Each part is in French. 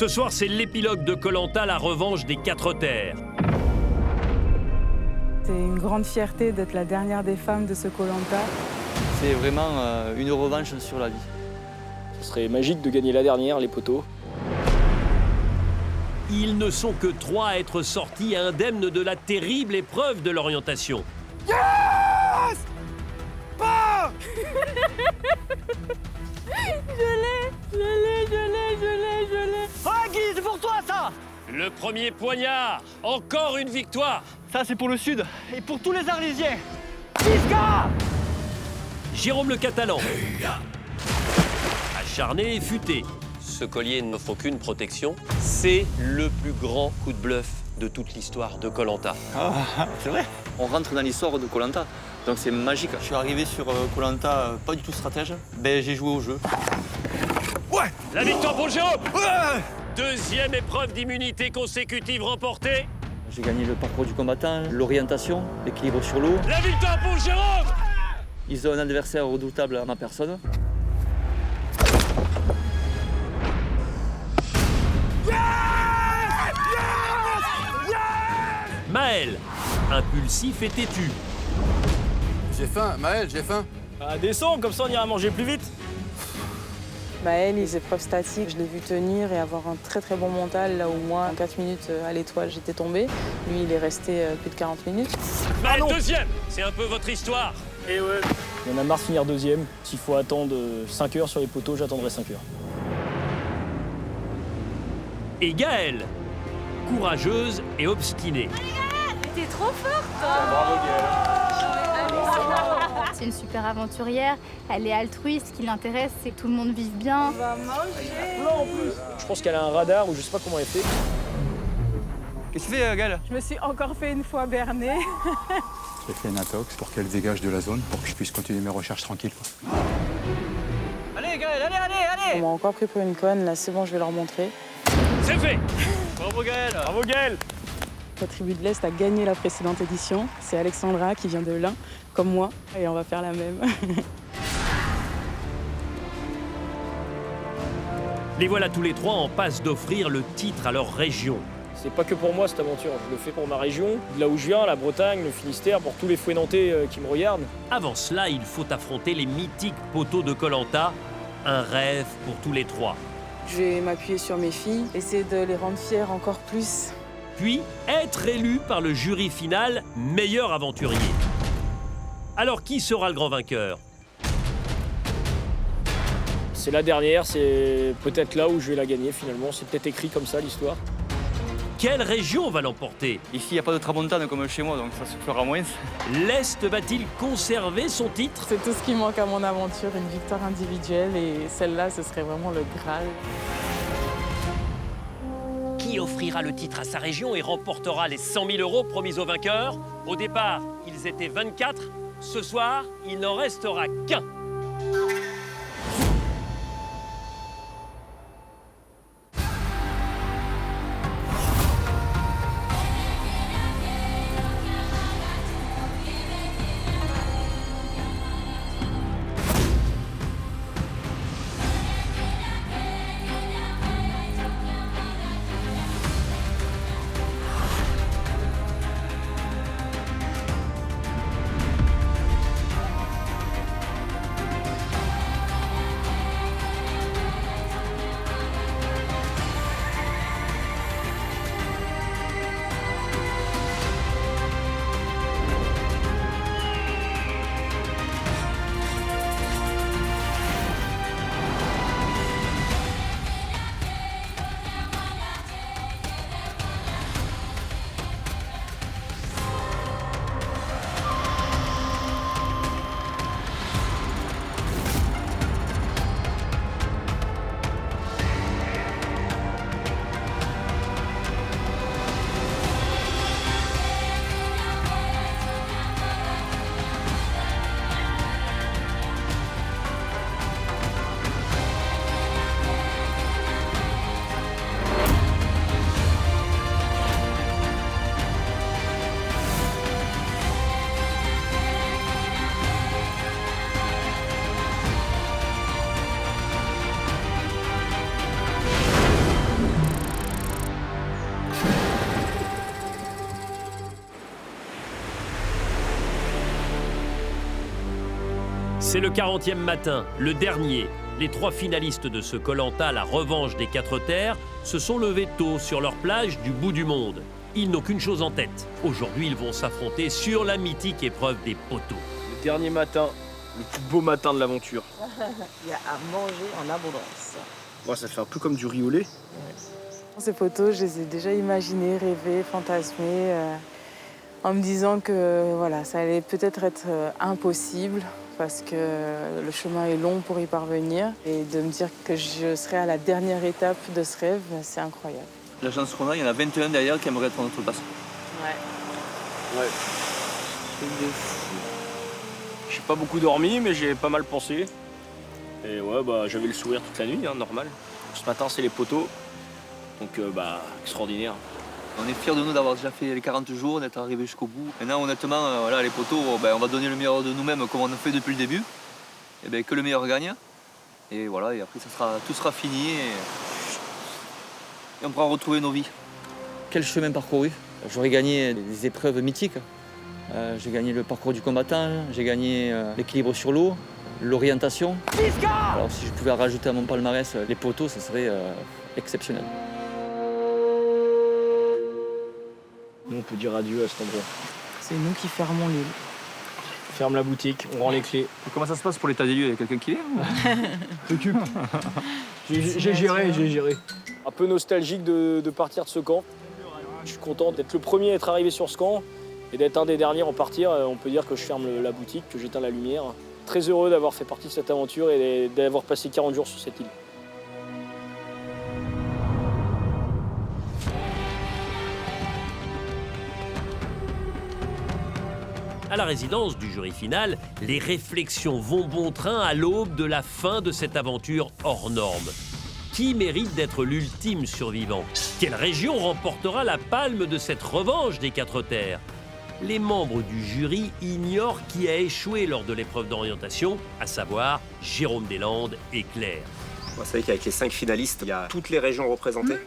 Ce soir, c'est l'épilogue de Koh Lanta, la revanche des 4 terres. C'est une grande fierté d'être la dernière des femmes de ce Koh Lanta. C'est vraiment une revanche sur la vie. Ce serait magique de gagner la dernière, les poteaux. Ils ne sont que 3 à être sortis indemnes de la terrible épreuve de l'orientation. Yes! Pas! Je l'ai. Ah Guy, c'est pour toi ça! Le premier poignard, encore une victoire. Ça c'est pour le Sud et pour tous les Arlésiens. Pisca! Jérôme le Catalan. Acharné et futé. Ce collier n'offre aucune protection. C'est le plus grand coup de bluff de toute l'histoire de Koh Lanta. Ah, c'est vrai. On rentre dans l'histoire de Koh Lanta, donc c'est magique. Je suis arrivé sur Koh Lanta pas du tout stratège. Ben j'ai joué au jeu. Ouais! La victoire pour Jérôme. Ouais! Deuxième épreuve d'immunité consécutive remportée. J'ai gagné le parcours du combattant, l'orientation, l'équilibre sur l'eau. La victoire pour Jérôme. Ils ont un adversaire redoutable à ma personne. Maël, impulsif et têtu. J'ai faim, Maël, j'ai faim. Ah, descends, comme ça on ira manger plus vite. Maël, les épreuves statiques, je l'ai vu tenir et avoir un très très bon mental, là où moi, en 4 minutes à l'étoile, j'étais tombée. Lui, il est resté plus de 40 minutes. Maël, deuxième. C'est un peu votre histoire. Et ouais. Il y en a marre de finir deuxième. S'il faut attendre 5 heures sur les poteaux, j'attendrai 5 heures. Et Gaëlle, courageuse et obstinée. T'es trop forte. Bravo C'est une super aventurière, elle est altruiste, ce qui l'intéresse c'est que tout le monde vive bien. On va manger. Je pense qu'elle a un radar ou je sais pas comment elle fait. Qu'est-ce que tu fais, Gaël? Je me suis encore fait une fois berner. J'ai fait une intox pour qu'elle dégage de la zone, pour que je puisse continuer mes recherches tranquilles. Allez, Gaël, allez! On m'a encore pris pour une conne, là c'est bon, je vais leur montrer. C'est fait. Bravo, Gaël! Bravo Gaël. La tribu de l'Est a gagné la précédente édition. C'est Alexandra qui vient de l'Ain, comme moi, et on va faire la même. Les voilà tous les 3 en passe d'offrir le titre à leur région. C'est pas que pour moi cette aventure, je le fais pour ma région, de là où je viens, la Bretagne, le Finistère, pour tous les fouets nantais qui me regardent. Avant cela, il faut affronter les mythiques poteaux de Koh Lanta. Un rêve pour tous les 3. Je vais m'appuyer sur mes filles, essayer de les rendre fières encore plus. Puis être élu par le jury final meilleur aventurier. Alors qui sera le grand vainqueur? C'est la dernière, c'est peut-être là où je vais la gagner finalement, c'est peut-être écrit comme ça l'histoire. Quelle région va l'emporter? Ici, il n'y a pas de tramontane comme chez moi, donc ça se fera moins. L'Est va-t-il conserver son titre? C'est tout ce qui manque à mon aventure, une victoire individuelle, et celle-là, ce serait vraiment le Graal. Qui offrira le titre à sa région et remportera les 100 000 € promis aux vainqueurs? Au départ, ils étaient 24. Ce soir, il n'en restera qu'un. C'est le 40e matin, le dernier. Les 3 finalistes de ce Koh-Lanta, la revanche des 4 terres, se sont levés tôt sur leur plage du bout du monde. Ils n'ont qu'une chose en tête. Aujourd'hui, ils vont s'affronter sur la mythique épreuve des poteaux. Le dernier matin, le plus beau matin de l'aventure. Il y a à manger en abondance. Moi, ça fait un peu comme du riz au lait. Ces poteaux, je les ai déjà imaginés, rêvés, fantasmés, en me disant que voilà, ça allait peut-être être impossible parce que le chemin est long pour y parvenir. Et de me dire que je serai à la dernière étape de ce rêve, c'est incroyable. La chance qu'on a, il y en a 21 derrière qui aimeraient être à notre place. Ouais. J'ai pas beaucoup dormi, mais j'ai pas mal pensé. Et ouais, bah, j'avais le sourire toute la nuit, hein, normal. Ce matin, c'est les poteaux. Donc, extraordinaire. On est fiers de nous d'avoir déjà fait les 40 jours, d'être arrivés jusqu'au bout. Maintenant, honnêtement, voilà, les poteaux, on va donner le meilleur de nous-mêmes comme on a fait depuis le début. Et bien, que le meilleur gagne. Et voilà, et après, tout sera fini. Et on pourra retrouver nos vies. Quel chemin parcouru. J'aurais gagné des épreuves mythiques. J'ai gagné le parcours du combattant, j'ai gagné l'équilibre sur l'eau, l'orientation. Alors si je pouvais rajouter à mon palmarès les poteaux, ce serait exceptionnel. Nous, on peut dire adieu à cet endroit. C'est nous qui fermons l'île. On ferme la boutique, on rend les clés. Comment ça se passe pour l'état des lieux? Il y a quelqu'un qui T'occupe. J'ai géré. Un peu nostalgique de partir de ce camp. Je suis content d'être le premier à être arrivé sur ce camp et d'être un des derniers à en partir. On peut dire que je ferme la boutique, que j'éteins la lumière. Très heureux d'avoir fait partie de cette aventure et d'avoir passé 40 jours sur cette île. À la résidence du jury final, les réflexions vont bon train à l'aube de la fin de cette aventure hors norme. Qui mérite d'être l'ultime survivant? Quelle région remportera la palme de cette revanche des 4 terres? Les membres du jury ignorent qui a échoué lors de l'épreuve d'orientation, à savoir Jérôme Deslandes et Claire. Vous savez qu'avec les 5 finalistes, il y a toutes les régions représentées.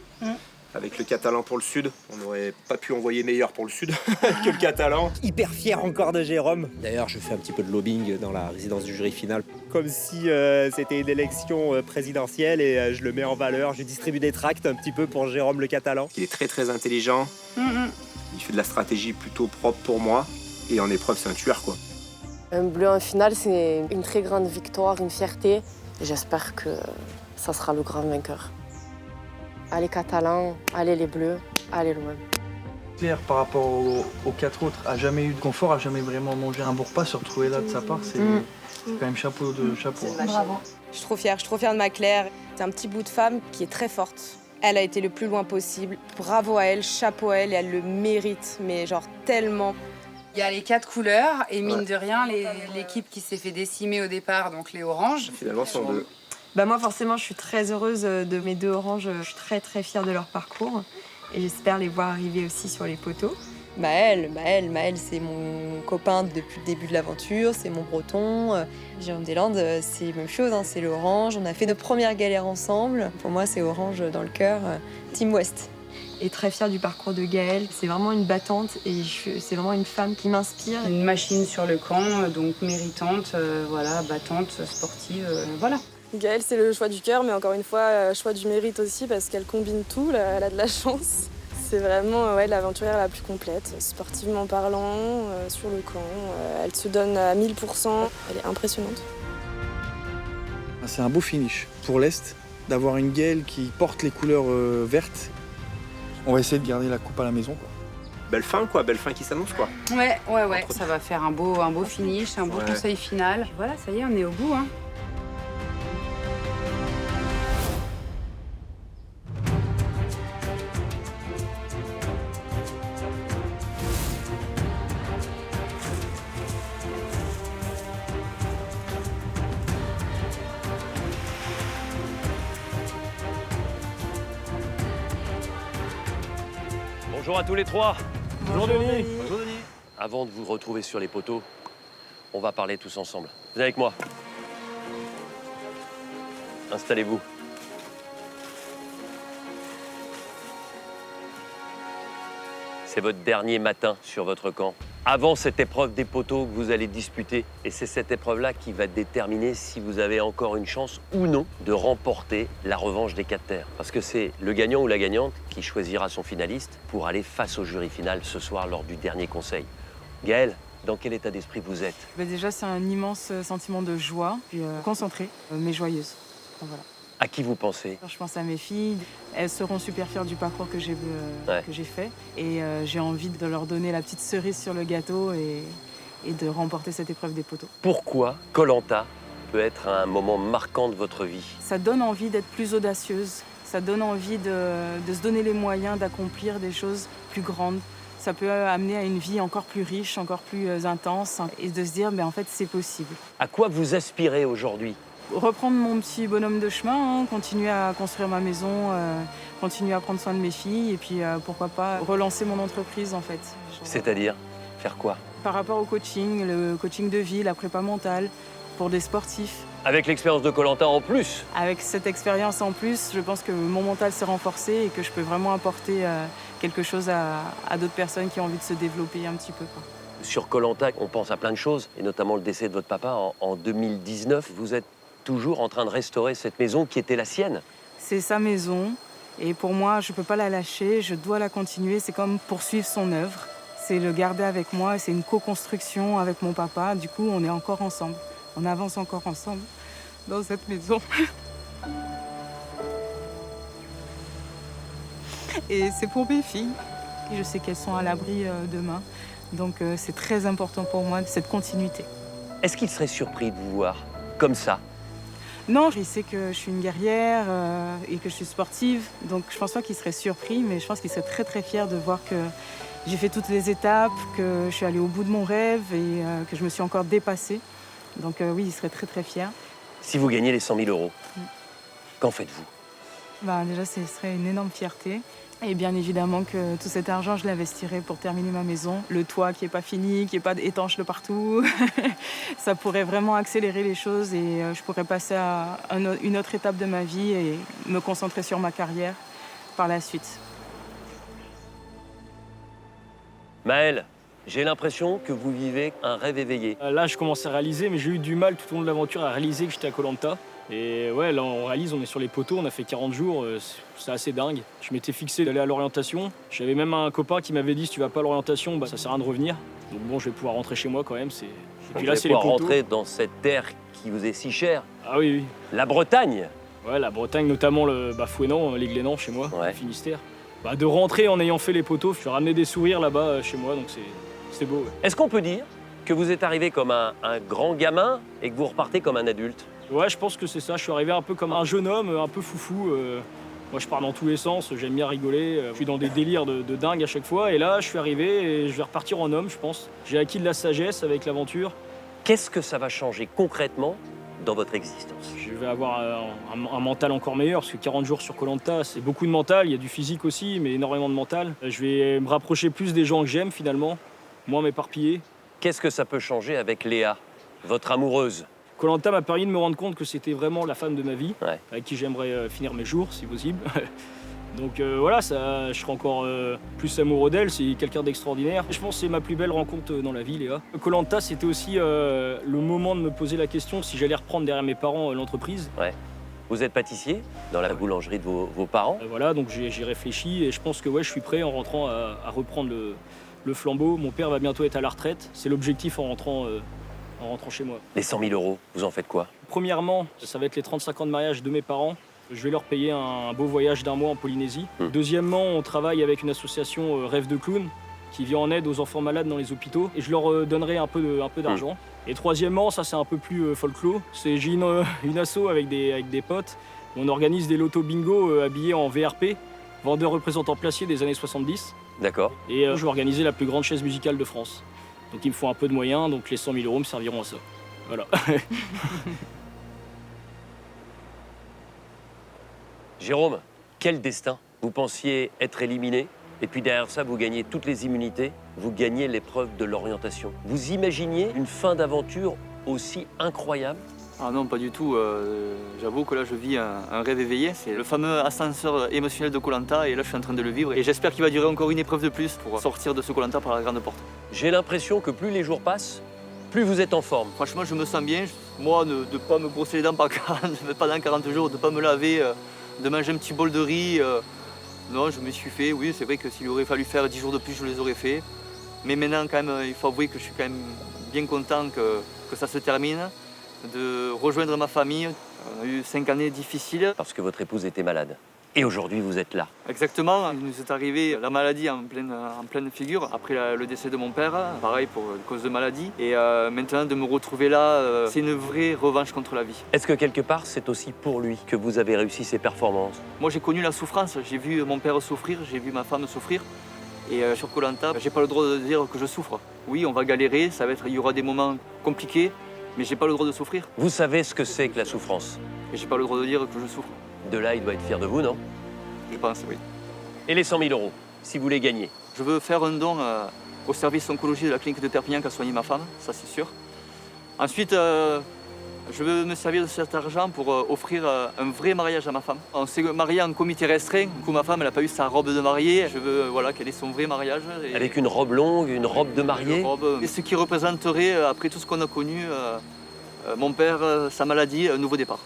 Avec le Catalan pour le Sud, on n'aurait pas pu envoyer meilleur pour le Sud que le Catalan. Hyper fier encore de Jérôme. D'ailleurs, je fais un petit peu de lobbying dans la résidence du jury final. Comme si c'était une élection présidentielle et je le mets en valeur. Je distribue des tracts un petit peu pour Jérôme le Catalan. Il est très très intelligent. Il fait de la stratégie plutôt propre pour moi. Et en épreuve, c'est un tueur, quoi. Un bleu en finale, c'est une très grande victoire, une fierté. J'espère que ça sera le grand vainqueur. Allez Catalans, allez les Bleus, allez loin. Claire, par rapport aux 4 autres, a jamais eu de confort, a jamais vraiment mangé un bon repas, se retrouver là de sa part, c'est quand même chapeau de chapeau. Bravo. Je suis trop fière de ma Claire. C'est un petit bout de femme qui est très forte. Elle a été le plus loin possible. Bravo à elle, chapeau à elle, et elle le mérite, mais genre tellement. Il y a les 4 couleurs, et mine de rien, l'équipe qui s'est fait décimer au départ, donc les oranges. Finalement, sont 2. Bah moi forcément je suis très heureuse de mes 2 oranges, je suis très fière de leur parcours et j'espère les voir arriver aussi sur les poteaux. Maël c'est mon copain depuis le début de l'aventure, c'est mon breton. Jérôme Deslandes c'est la même chose, hein, c'est l'orange, on a fait nos premières galères ensemble. Pour moi c'est orange dans le cœur, Team West. Et très fière du parcours de Gaëlle, c'est vraiment une battante et c'est vraiment une femme qui m'inspire. Une machine sur le camp, donc méritante, voilà, battante, sportive, voilà. Gaëlle, c'est le choix du cœur, mais encore une fois, choix du mérite aussi, parce qu'elle combine tout, elle a de la chance. C'est vraiment l'aventurière la plus complète, sportivement parlant, sur le camp. Elle se donne à 1000%, elle est impressionnante. C'est un beau finish pour l'Est, d'avoir une Gaëlle qui porte les couleurs vertes. On va essayer de garder la coupe à la maison, quoi. Belle fin, quoi, belle fin qui s'annonce, quoi. Ouais. Ça va faire un beau finish, un beau conseil final. Voilà, ça y est, on est au bout, hein. Bonjour à tous les 3. Bonjour Denis. Bonjour Denis. Avant de vous retrouver sur les poteaux, on va parler tous ensemble. Venez avec moi. Installez-vous. C'est votre dernier matin sur votre camp. Avant cette épreuve des poteaux que vous allez disputer. Et c'est cette épreuve-là qui va déterminer si vous avez encore une chance ou non de remporter la revanche des 4 terres. Parce que c'est le gagnant ou la gagnante qui choisira son finaliste pour aller face au jury final ce soir lors du dernier conseil. Gaëlle, dans quel état d'esprit vous êtes? Déjà, c'est un immense sentiment de joie, puis concentrée, mais joyeuse. Enfin, voilà. À qui vous pensez? Je pense à mes filles. Elles seront super fières du parcours que j'ai fait. Et j'ai envie de leur donner la petite cerise sur le gâteau et de remporter cette épreuve des poteaux. Pourquoi Koh-Lanta peut être un moment marquant de votre vie? Ça donne envie d'être plus audacieuse. Ça donne envie de se donner les moyens d'accomplir des choses plus grandes. Ça peut amener à une vie encore plus riche, encore plus intense. Et de se dire, en fait, c'est possible. À quoi vous aspirez aujourd'hui? Reprendre mon petit bonhomme de chemin, continuer à construire ma maison, continuer à prendre soin de mes filles et puis pourquoi pas relancer mon entreprise en fait. C'est-à-dire faire quoi? Par rapport au coaching, le coaching de vie, la prépa mentale pour des sportifs. Avec l'expérience de Koh-Lanta en plus? Avec cette expérience en plus, je pense que mon mental s'est renforcé et que je peux vraiment apporter quelque chose à d'autres personnes qui ont envie de se développer un petit peu. Sur Koh-Lanta, on pense à plein de choses, et notamment le décès de votre papa en 2019. Vous êtes toujours en train de restaurer cette maison qui était la sienne. C'est sa maison et pour moi, je ne peux pas la lâcher, je dois la continuer. C'est comme poursuivre son œuvre, c'est le garder avec moi, c'est une co-construction avec mon papa. Du coup, on est encore ensemble, on avance encore ensemble dans cette maison. Et c'est pour mes filles. Je sais qu'elles sont à l'abri demain, donc c'est très important pour moi, cette continuité. Est-ce qu'il serait surpris de vous voir comme ça? Non, il sait que je suis une guerrière et que je suis sportive, donc je pense pas qu'il serait surpris, mais je pense qu'il serait très très fier de voir que j'ai fait toutes les étapes, que je suis allée au bout de mon rêve et que je me suis encore dépassée. Donc oui, il serait très très fier. Si vous gagnez les 100 000 €, qu'en faites-vous? Déjà, ce serait une énorme fierté. Et bien évidemment que tout cet argent, je l'investirais pour terminer ma maison. Le toit qui n'est pas fini, qui n'est pas étanche de partout. Ça pourrait vraiment accélérer les choses et je pourrais passer à une autre étape de ma vie et me concentrer sur ma carrière par la suite. Maëlle, j'ai l'impression que vous vivez un rêve éveillé. Là, je commence à réaliser, mais j'ai eu du mal tout au long de l'aventure à réaliser que j'étais à Koh-Lanta. Et ouais, là, on réalise, on est sur les poteaux, on a fait 40 jours, c'est assez dingue. Je m'étais fixé d'aller à l'orientation. J'avais même un copain qui m'avait dit, si tu vas pas à l'orientation, ça sert à rien de revenir. Donc bon, je vais pouvoir rentrer chez moi quand même. Et puis là, c'est les poteaux. Rentrer dans cette terre qui vous est si chère. Ah oui, oui. La Bretagne. Ouais, la Bretagne, notamment le Fouesnant, les Glénans, chez moi, le Finistère. De rentrer en ayant fait les poteaux, je ramené des sourires là-bas chez moi, donc c'est beau. Ouais. Est-ce qu'on peut dire que vous êtes arrivé comme un grand gamin et que vous repartez comme un adulte? Ouais, je pense que c'est ça. Je suis arrivé un peu comme un jeune homme, un peu foufou. Moi, je pars dans tous les sens, j'aime bien rigoler. Je suis dans des délires de dingue à chaque fois. Et là, je suis arrivé et je vais repartir en homme, je pense. J'ai acquis de la sagesse avec l'aventure. Qu'est-ce que ça va changer concrètement dans votre existence? Je vais avoir un mental encore meilleur, parce que 40 jours sur Koh-Lanta, c'est beaucoup de mental. Il y a du physique aussi, mais énormément de mental. Je vais me rapprocher plus des gens que j'aime, finalement, moins m'éparpiller. Qu'est-ce que ça peut changer avec Léa, votre amoureuse? Koh-Lanta m'a permis de me rendre compte que c'était vraiment la femme de ma vie, avec qui j'aimerais finir mes jours, si possible. Donc voilà, je serai encore plus amoureux d'elle, c'est quelqu'un d'extraordinaire. Je pense que c'est ma plus belle rencontre dans la vie, Léa. Koh-Lanta, c'était aussi le moment de me poser la question si j'allais reprendre derrière mes parents l'entreprise. Ouais. Vous êtes pâtissier dans la boulangerie de vos parents? Voilà, donc j'ai réfléchi et je pense que je suis prêt en rentrant à reprendre le flambeau. Mon père va bientôt être à la retraite, c'est l'objectif en rentrant chez moi. Les 100 000 €, vous en faites quoi? Premièrement, ça va être les 35 ans de mariage de mes parents. Je vais leur payer un beau voyage d'1 mois en Polynésie. Deuxièmement, on travaille avec une association Rêve de Clown qui vient en aide aux enfants malades dans les hôpitaux et je leur donnerai un peu d'argent. Et troisièmement, ça c'est un peu plus folklore, j'ai une asso avec des potes. On organise des lotos bingo habillés en VRP, vendeurs représentants placiers des années 70. D'accord. Et je vais organiser la plus grande chaise musicale de France. Donc il me faut un peu de moyens, donc les 100 000 € me serviront à ça. Voilà. Jérôme, quel destin! Vous pensiez être éliminé, et puis derrière ça, vous gagnez toutes les immunités, vous gagnez l'épreuve de l'orientation. Vous imaginiez une fin d'aventure aussi incroyable? Ah non, pas du tout. J'avoue que là, je vis un rêve éveillé. C'est le fameux ascenseur émotionnel de Koh-Lanta et là, je suis en train de le vivre. Et j'espère qu'il va durer encore une épreuve de plus pour sortir de ce Koh-Lanta par la grande porte. J'ai l'impression que plus les jours passent, plus vous êtes en forme. Franchement, je me sens bien. Moi, de ne pas me brosser les dents pendant 40 jours, de ne pas me laver, de manger un petit bol de riz. Non, je me suis fait. Oui, c'est vrai que s'il aurait fallu faire 10 jours de plus, je les aurais fait. Mais maintenant, quand même, il faut avouer que je suis quand même bien content que ça se termine, de rejoindre ma famille. On a eu 5 années difficiles. Parce que votre épouse était malade. Et aujourd'hui, vous êtes là. Exactement. Il nous est arrivé la maladie en pleine figure, après le décès de mon père, pareil pour cause de maladie. Et maintenant, de me retrouver là, c'est une vraie revanche contre la vie. Est-ce que quelque part, c'est aussi pour lui que vous avez réussi ces performances? Moi, j'ai connu la souffrance. J'ai vu mon père souffrir, j'ai vu ma femme souffrir. Et sur Koh-Lanta, j'ai pas le droit de dire que je souffre. Oui, on va galérer, il y aura des moments compliqués, mais j'ai pas le droit de souffrir. Vous savez ce que c'est que la souffrance? Et j'ai pas le droit de dire que je souffre. De là, il doit être fier de vous, non? Je pense, oui. Et les 100 000 €, si vous les gagnez? Je veux faire un don au service oncologie de la clinique de Perpignan qui a soigné ma femme, ça c'est sûr. Ensuite, je veux me servir de cet argent pour offrir un vrai mariage à ma femme. On s'est marié en comité restreint, du coup ma femme n'a pas eu sa robe de mariée. Je veux qu'elle ait son vrai mariage. Avec une robe longue, une robe de mariée? Une robe, et ce qui représenterait, après tout ce qu'on a connu, mon père, sa maladie, un nouveau départ.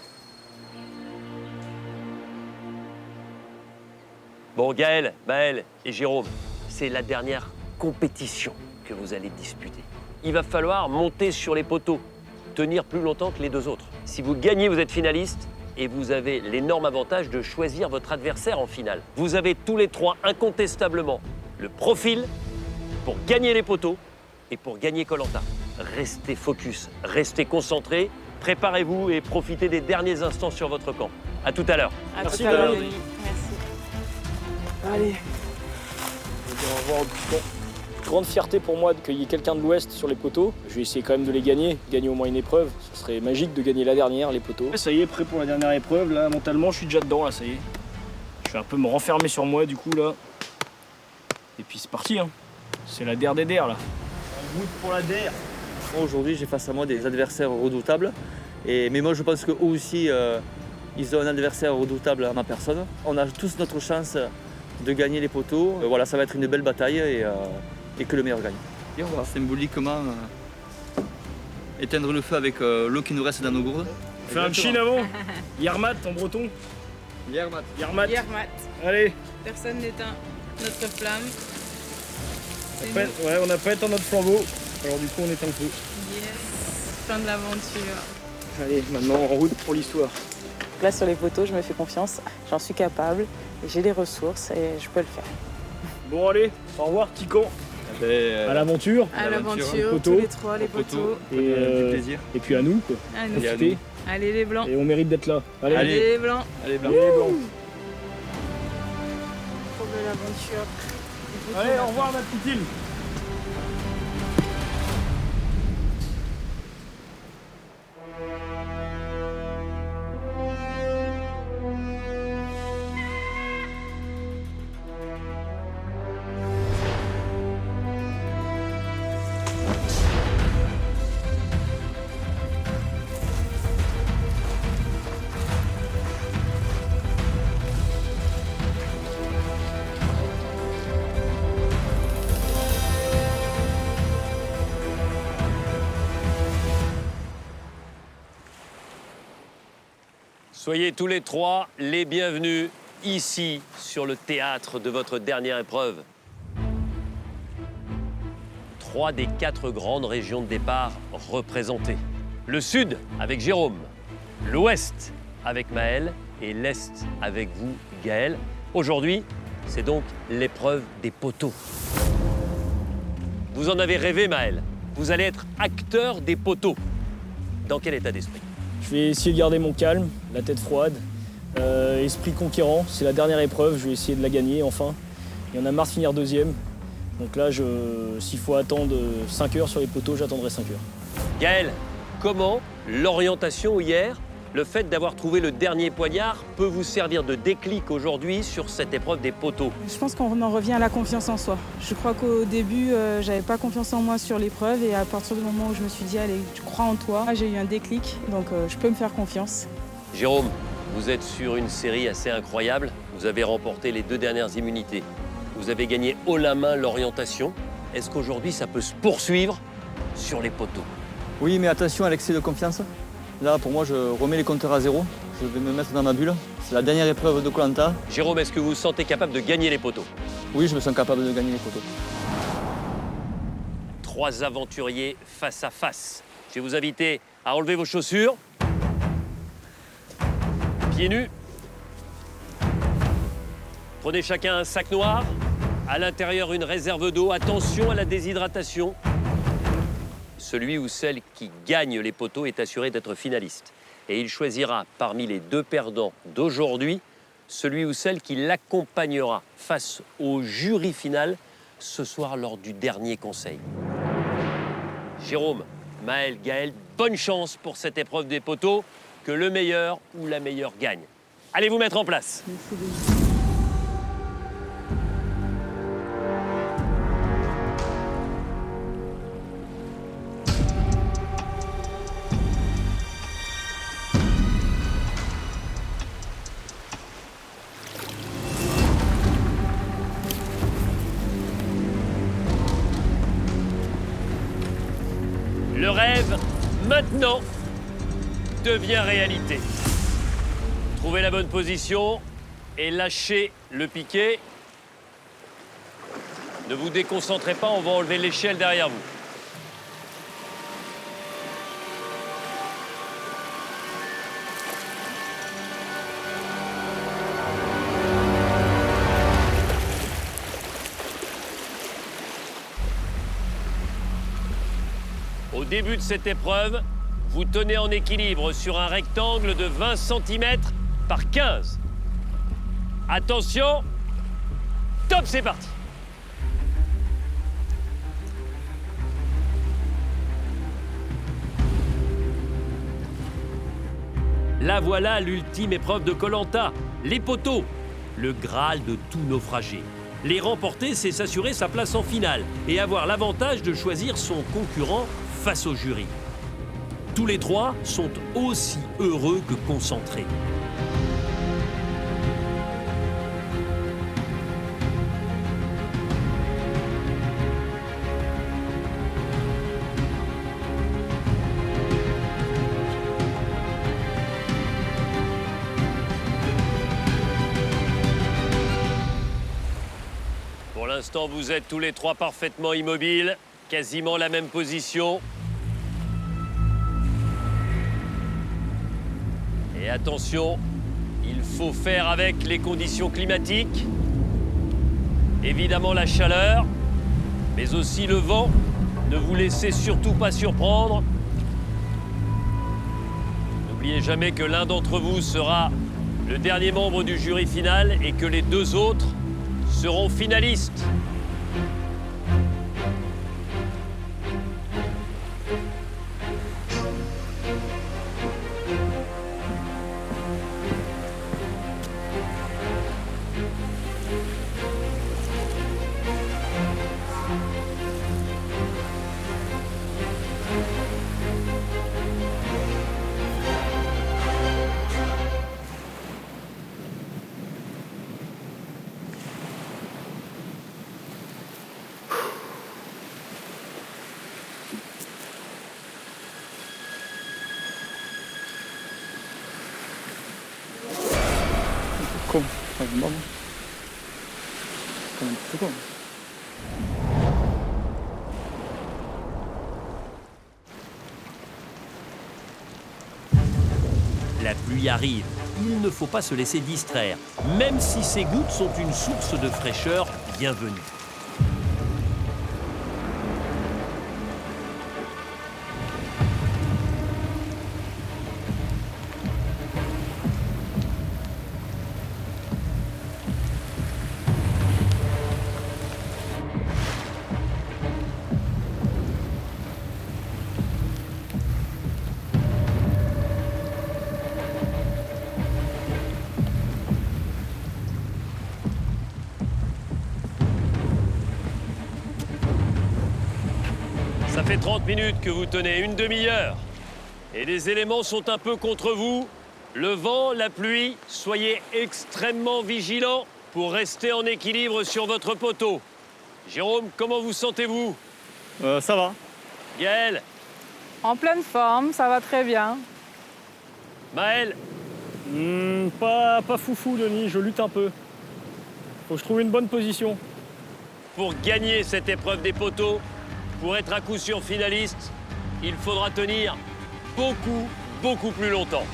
Bon, Gaël, Maël et Jérôme, c'est la dernière compétition que vous allez disputer. Il va falloir monter sur les poteaux, tenir plus longtemps que les deux autres. Si vous gagnez, vous êtes finaliste et vous avez l'énorme avantage de choisir votre adversaire en finale. Vous avez tous les trois incontestablement le profil pour gagner les poteaux et pour gagner Koh-Lanta. Restez focus, restez concentrés, préparez-vous et profitez des derniers instants sur votre camp. À tout à l'heure. Merci Valérie. Merci. Allez. Au revoir. Bon. Grande fierté pour moi qu'il y ait quelqu'un de l'Ouest sur les poteaux. Je vais essayer quand même de les gagner au moins une épreuve. Ce serait magique de gagner la dernière, les poteaux. Ça y est, prêt pour la dernière épreuve. Là, mentalement, je suis déjà dedans, là, ça y est. Je vais un peu me renfermer sur moi, du coup, là. Et puis c'est parti, hein. C'est la der des der, là. Un bout pour la der. Aujourd'hui, j'ai face à moi des adversaires redoutables. Mais moi, je pense qu'eux aussi, ils ont un adversaire redoutable à ma personne. On a tous notre chance de gagner les poteaux. Voilà, ça va être une belle bataille et que le meilleur gagne. Et on va symboliquement éteindre le feu avec l'eau qui nous reste dans nos gourdes. On fait un chin avant. Yarmat en breton. Yarmat. Yarmat. Yarmat. Allez. Personne n'éteint notre flamme. On n'a pas éteint notre flambeau. Alors du coup, on éteint le feu. Yes. Fin de l'aventure. Allez, maintenant en route pour l'histoire. Là, sur les poteaux, je me fais confiance. J'en suis capable. J'ai les ressources et je peux le faire. Bon, allez. Au revoir, petit camp. À l'aventure. À l'aventure, tous les trois, les poteaux. Et, plaisir. Et puis à nous, quoi. À nous. Allez, les blancs. Et on mérite d'être là. Allez, les blancs. Allez, blancs. Allez, les blancs. Trop belle aventure. Allez, au revoir, ma petite île. Soyez tous les trois les bienvenus ici sur le théâtre de votre dernière épreuve. 3 des 4 grandes régions de départ représentées. Le Sud avec Jérôme, l'Ouest avec Maël et l'Est avec vous, Gaël. Aujourd'hui, c'est donc l'épreuve des poteaux. Vous en avez rêvé, Maël. Vous allez être acteur des poteaux. Dans quel état d'esprit? Je vais essayer de garder mon calme, la tête froide, esprit conquérant. C'est la dernière épreuve, je vais essayer de la gagner enfin. Il y en a marre de finir deuxième. Donc là, s'il faut attendre 5 heures sur les poteaux, j'attendrai 5 heures. Gaël, comment l'orientation hier le fait d'avoir trouvé le dernier poignard peut vous servir de déclic aujourd'hui sur cette épreuve des poteaux. Je pense qu'on en revient à la confiance en soi. Je crois qu'au début, j'avais pas confiance en moi sur l'épreuve et à partir du moment où je me suis dit, allez, tu crois en toi, j'ai eu un déclic, donc je peux me faire confiance. Jérôme, vous êtes sur une série assez incroyable. Vous avez remporté les 2 dernières immunités. Vous avez gagné haut la main l'orientation. Est-ce qu'aujourd'hui, ça peut se poursuivre sur les poteaux? Oui, mais attention à l'excès de confiance. Là, pour moi, je remets les compteurs à zéro. Je vais me mettre dans ma bulle. C'est la dernière épreuve de Koh Lanta. Jérôme, est-ce que vous vous sentez capable de gagner les poteaux? Oui, je me sens capable de gagner les poteaux. 3 aventuriers face à face. Je vais vous inviter à enlever vos chaussures. Pieds nus. Prenez chacun un sac noir. À l'intérieur, une réserve d'eau. Attention à la déshydratation. Celui ou celle qui gagne les poteaux est assuré d'être finaliste. Et il choisira parmi les 2 perdants d'aujourd'hui celui ou celle qui l'accompagnera face au jury final ce soir lors du dernier conseil. Jérôme, Maël, Gaël, bonne chance pour cette épreuve des poteaux. Que le meilleur ou la meilleure gagne. Allez vous mettre en place. Le rêve, maintenant, devient réalité. Trouvez la bonne position et lâchez le piquet. Ne vous déconcentrez pas, on va enlever l'échelle derrière vous. Au début de cette épreuve, vous tenez en équilibre sur un rectangle de 20 cm par 15. Attention, top, c'est parti. La voilà l'ultime épreuve de Koh Lanta, les poteaux, le Graal de tout naufragé. Les remporter, c'est s'assurer sa place en finale et avoir l'avantage de choisir son concurrent face au jury. Tous les 3 sont aussi heureux que concentrés. Pour l'instant, vous êtes tous les 3 parfaitement immobiles, quasiment la même position. Et attention, il faut faire avec les conditions climatiques. Évidemment la chaleur, mais aussi le vent. Ne vous laissez surtout pas surprendre. N'oubliez jamais que l'un d'entre vous sera le dernier membre du jury final et que les 2 autres seront finalistes. Comme maman. Comme n'importe quoi. La pluie arrive. Il ne faut pas se laisser distraire, même si ces gouttes sont une source de fraîcheur bienvenue. fait 30 minutes que vous tenez, une demi-heure. Et les éléments sont un peu contre vous. Le vent, la pluie, soyez extrêmement vigilants pour rester en équilibre sur votre poteau. Jérôme, comment vous sentez-vous? Ça va. Gaël? En pleine forme, ça va très bien. Maël? Pas foufou, Denis, je lutte un peu. Faut que je trouve une bonne position. Pour gagner cette épreuve des poteaux, pour être à coup sûr finaliste, il faudra tenir beaucoup plus longtemps.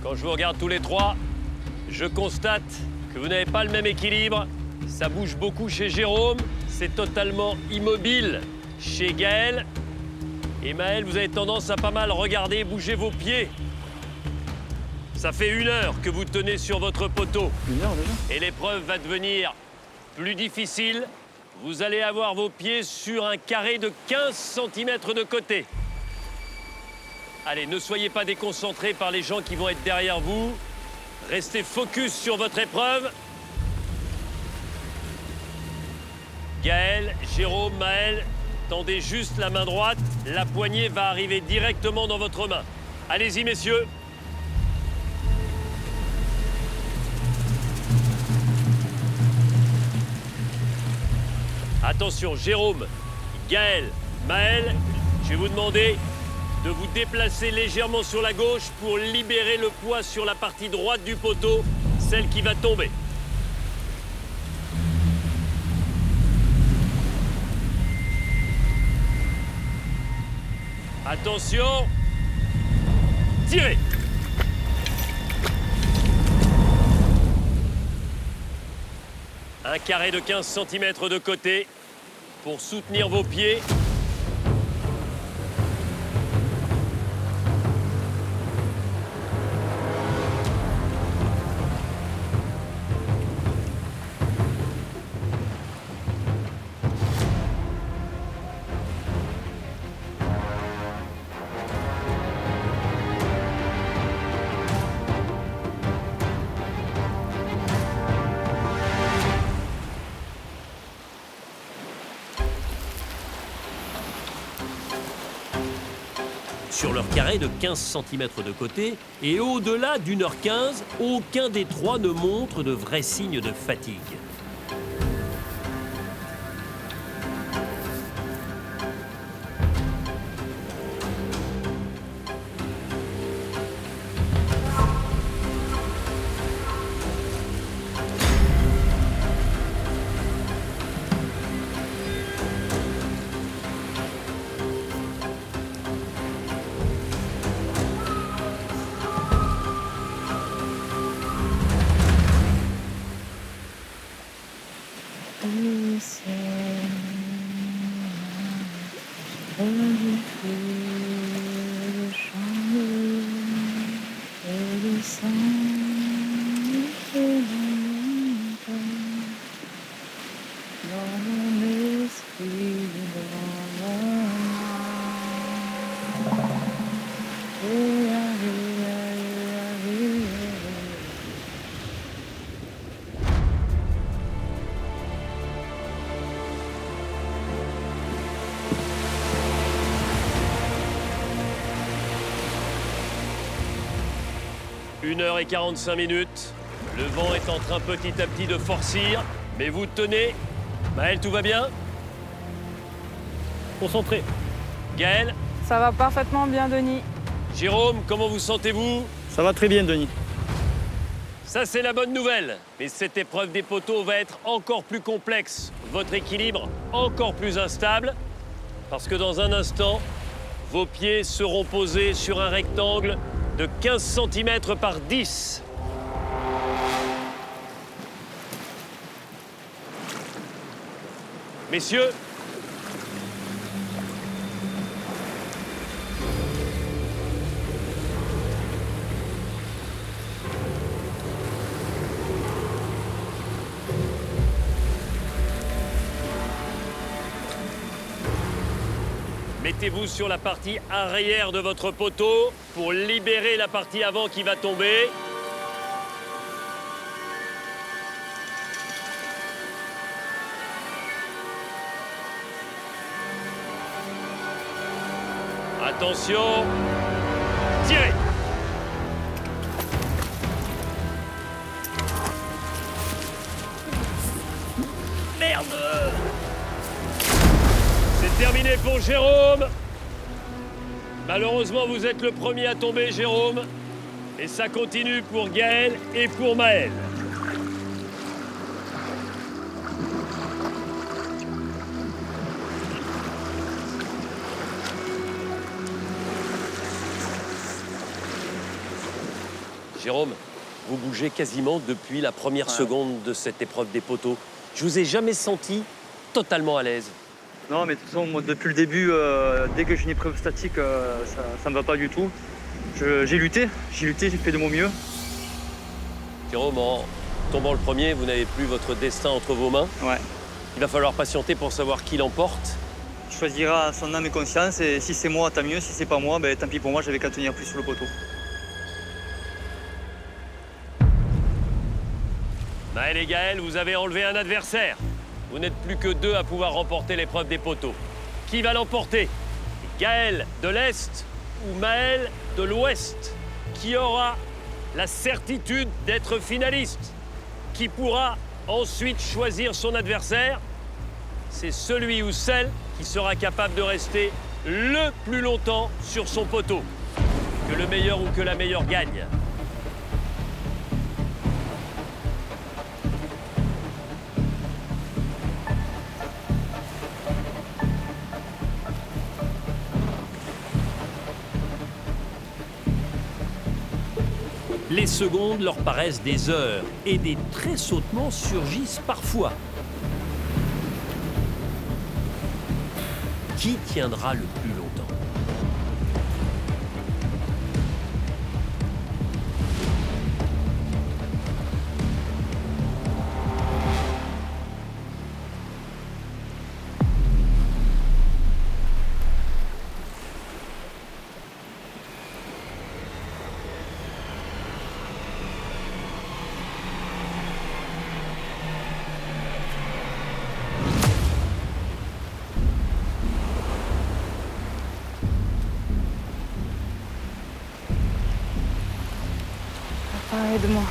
Quand je vous regarde tous les trois, je constate que vous n'avez pas le même équilibre. Ça bouge beaucoup chez Jérôme, c'est totalement immobile chez Gaël. Et Maël, vous avez tendance à pas mal regarder, bouger vos pieds. Ça fait 1 heure que vous tenez sur votre poteau. 1 heure déjà? Et l'épreuve va devenir plus difficile. Vous allez avoir vos pieds sur un carré de 15 cm de côté. Allez, ne soyez pas déconcentrés par les gens qui vont être derrière vous. Restez focus sur votre épreuve. Gaël, Jérôme, Maël, tendez juste la main droite. La poignée va arriver directement dans votre main. Allez-y, messieurs. Attention, Jérôme, Gaël, Maël, je vais vous demander de vous déplacer légèrement sur la gauche pour libérer le poids sur la partie droite du poteau, celle qui va tomber. Attention, tirez. Un carré de 15 cm de côté pour soutenir vos pieds. Sur leur carré de 15 cm de côté, et au-delà d'1h15, aucun des trois ne montre de vrais signes de fatigue. 1h45. Le vent est en train petit à petit de forcir, mais vous tenez. Maëlle, tout va bien? Concentré. Gaël? Ça va parfaitement bien, Denis. Jérôme, comment vous sentez-vous? Ça va très bien, Denis. Ça, c'est la bonne nouvelle. Mais cette épreuve des poteaux va être encore plus complexe. Votre équilibre encore plus instable. Parce que dans un instant, vos pieds seront posés sur un rectangle de 15 cm par 10. Messieurs, mettez-vous sur la partie arrière de votre poteau pour libérer la partie avant qui va tomber. Attention, tirez! Merde! C'est terminé pour Jérôme. Malheureusement, vous êtes le premier à tomber, Jérôme. Et ça continue pour Gaël et pour Maëlle. Jérôme, vous bougez quasiment depuis la première seconde de cette épreuve des poteaux. Je vous ai jamais senti totalement à l'aise. Non, mais de toute façon, moi, depuis le début, dès que j'ai une épreuve statique, ça me va pas du tout. J'ai lutté, j'ai fait de mon mieux. Jérôme, en tombant le premier, vous n'avez plus votre destin entre vos mains. Ouais. Il va falloir patienter pour savoir qui l'emporte. Je choisira son âme et conscience, et si c'est moi, tant mieux. Si c'est pas moi, ben, tant pis pour moi, j'avais qu'à tenir plus sur le poteau. Maëlle et Gaël, vous avez enlevé un adversaire. Vous n'êtes plus que deux à pouvoir remporter l'épreuve des poteaux. Qui va l'emporter? Gaël de l'Est ou Maëlle de l'Ouest? Qui aura la certitude d'être finaliste? Qui pourra ensuite choisir son adversaire? C'est celui ou celle qui sera capable de rester le plus longtemps sur son poteau. Que le meilleur ou que la meilleure gagne. Les secondes leur paraissent des heures et des tressautements surgissent parfois. Qui tiendra le plus longtemps? Aide-moi.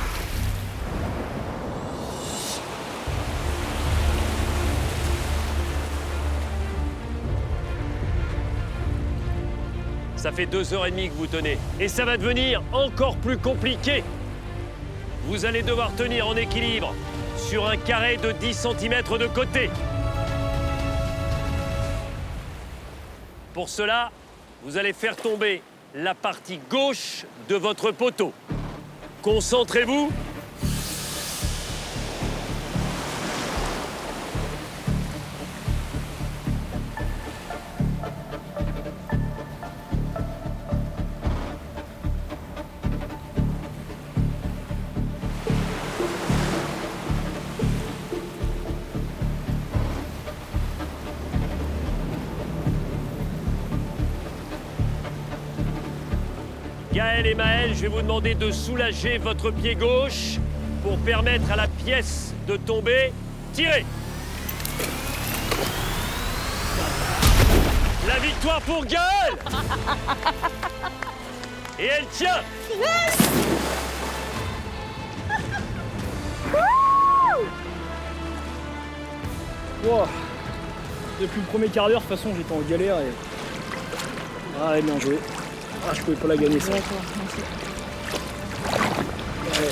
Ça fait 2h30 que vous tenez. Et ça va devenir encore plus compliqué. Vous allez devoir tenir en équilibre sur un carré de 10 cm de côté. Pour cela, vous allez faire tomber la partie gauche de votre poteau. Concentrez-vous. Gaël et Maëlle, je vais vous demander de soulager votre pied gauche pour permettre à la pièce de tomber. Tirez! La victoire pour Gaël! Et elle tient! Yes! Wow. Depuis le premier quart d'heure, de toute façon, j'étais en galère et... Ah, bien joué. Ah, je pouvais pas la gagner, ça. D'accord, merci. Ouais.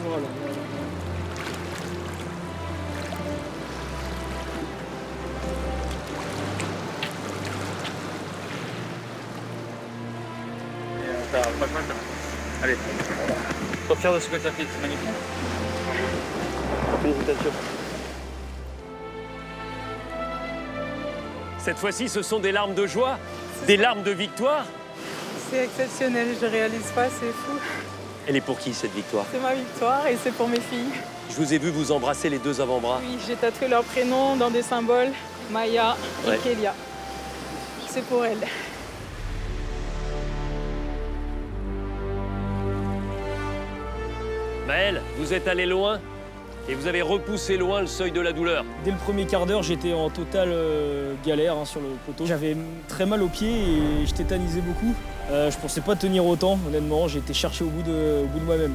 Voilà, voilà. Allez, sois fier de ce que tu as fait, c'est magnifique. Félicitations. Cette fois-ci, ce sont des larmes de joie, des larmes de victoire. C'est exceptionnel, je réalise pas, c'est fou. Elle est pour qui, cette victoire? C'est ma victoire et c'est pour mes filles. Je vous ai vu vous embrasser les deux avant-bras. Oui, j'ai tatoué leurs prénoms dans des symboles, Maya et Ouais. Kélia. C'est pour elles. Maëlle, vous êtes allé loin et vous avez repoussé loin le seuil de la douleur. Dès le premier quart d'heure, j'étais en totale galère sur le poteau. J'avais très mal aux pieds et je tétanisais beaucoup. Je pensais pas tenir autant, honnêtement. J'ai été chercher au bout de moi-même.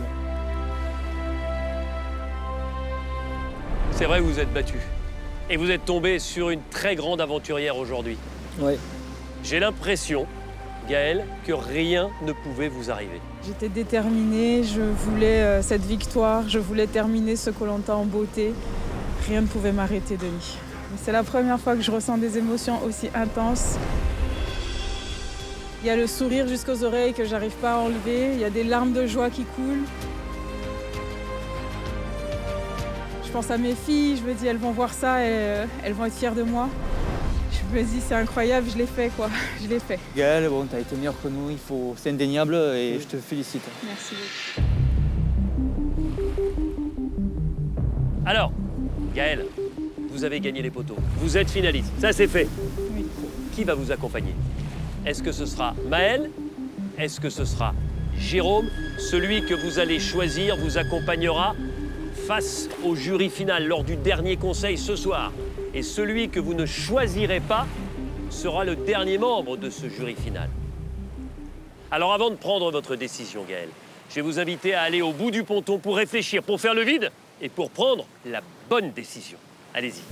C'est vrai que vous êtes battu. Et vous êtes tombé sur une très grande aventurière aujourd'hui. Ouais. J'ai l'impression, Gaëlle, que rien ne pouvait vous arriver. J'étais déterminée, je voulais cette victoire, je voulais terminer ce Koh-Lanta en beauté. Rien ne pouvait m'arrêter, Denis. C'est la première fois que je ressens des émotions aussi intenses. Il y a le sourire jusqu'aux oreilles que j'arrive pas à enlever, il y a des larmes de joie qui coulent. Je pense à mes filles, je me dis elles vont voir ça et elles vont être fières de moi. Je me dis c'est incroyable, je l'ai fait quoi, je l'ai fait. Gaëlle, bon, t'as été meilleur que nous, c'est indéniable et je te félicite. Merci beaucoup. Alors, Gaëlle, vous avez gagné les poteaux. Vous êtes finaliste, ça c'est fait. Oui. Qui va vous accompagner? Est-ce que ce sera Maëlle? Est-ce que ce sera Jérôme? Celui que vous allez choisir vous accompagnera face au jury final lors du dernier conseil ce soir. Et celui que vous ne choisirez pas sera le dernier membre de ce jury final. Alors avant de prendre votre décision, Gaëlle, je vais vous inviter à aller au bout du ponton pour réfléchir, pour faire le vide et pour prendre la bonne décision. Allez-y.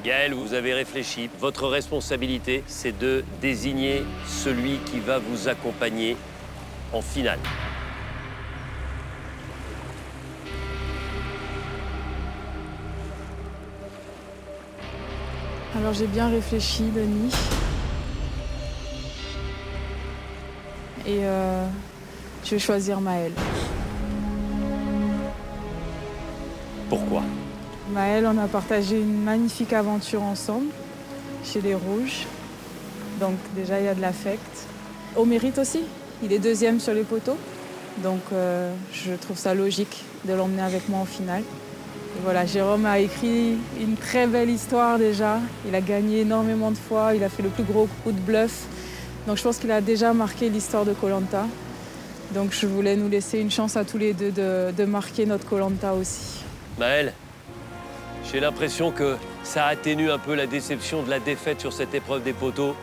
Gaëlle, vous avez réfléchi. Votre responsabilité, c'est de désigner celui qui va vous accompagner en finale. Alors j'ai bien réfléchi, Denis. Et je vais choisir Maëlle. Pourquoi? Maëlle, on a partagé une magnifique aventure ensemble, chez les Rouges. Donc déjà, il y a de l'affect. Au mérite aussi, il est deuxième sur les poteaux. Donc je trouve ça logique de l'emmener avec moi en finale. Et voilà, Jérôme a écrit une très belle histoire déjà. Il a gagné énormément de fois, il a fait le plus gros coup de bluff. Donc je pense qu'il a déjà marqué l'histoire de Koh-Lanta. Donc je voulais nous laisser une chance à tous les deux de marquer notre Koh-Lanta aussi. Maëlle, j'ai l'impression que ça atténue un peu la déception de la défaite sur cette épreuve des poteaux.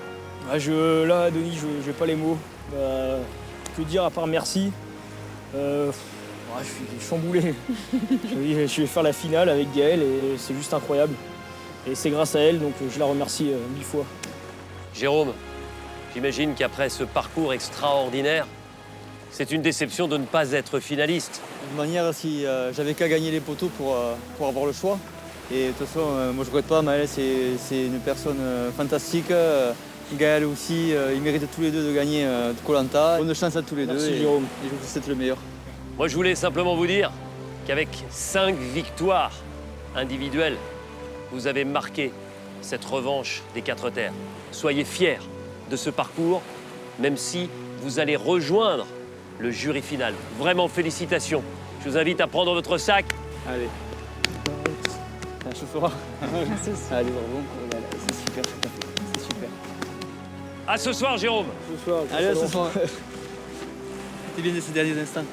Ah, là, Denis, je n'ai pas les mots. Que dire à part merci. Je suis chamboulé. je vais faire la finale avec Gaëlle et c'est juste incroyable. Et c'est grâce à elle, donc je la remercie 1000 fois. Jérôme, j'imagine qu'après ce parcours extraordinaire, C'est une déception de ne pas être finaliste. De toute manière, si j'avais qu'à gagner les poteaux pour avoir le choix. Et de toute façon, moi je regrette pas, Maël c'est une personne fantastique. Gaël aussi, ils méritent tous les deux de gagner Koh-Lanta. Bonne chance à tous les deux. Merci Jérôme. Et je vous souhaite le meilleur. Moi, je voulais simplement vous dire qu'avec 5 victoires individuelles, vous avez marqué cette revanche des 4 terres. Soyez fiers de ce parcours, même si vous allez rejoindre le jury final. Vraiment, félicitations. Je vous invite à prendre votre sac. Allez. Ce soir. Allez, bravo. C'est super. C'est super. À ce soir, Jérôme. Ce soir. Allez, à ce soir. T'es bien de ces derniers instants.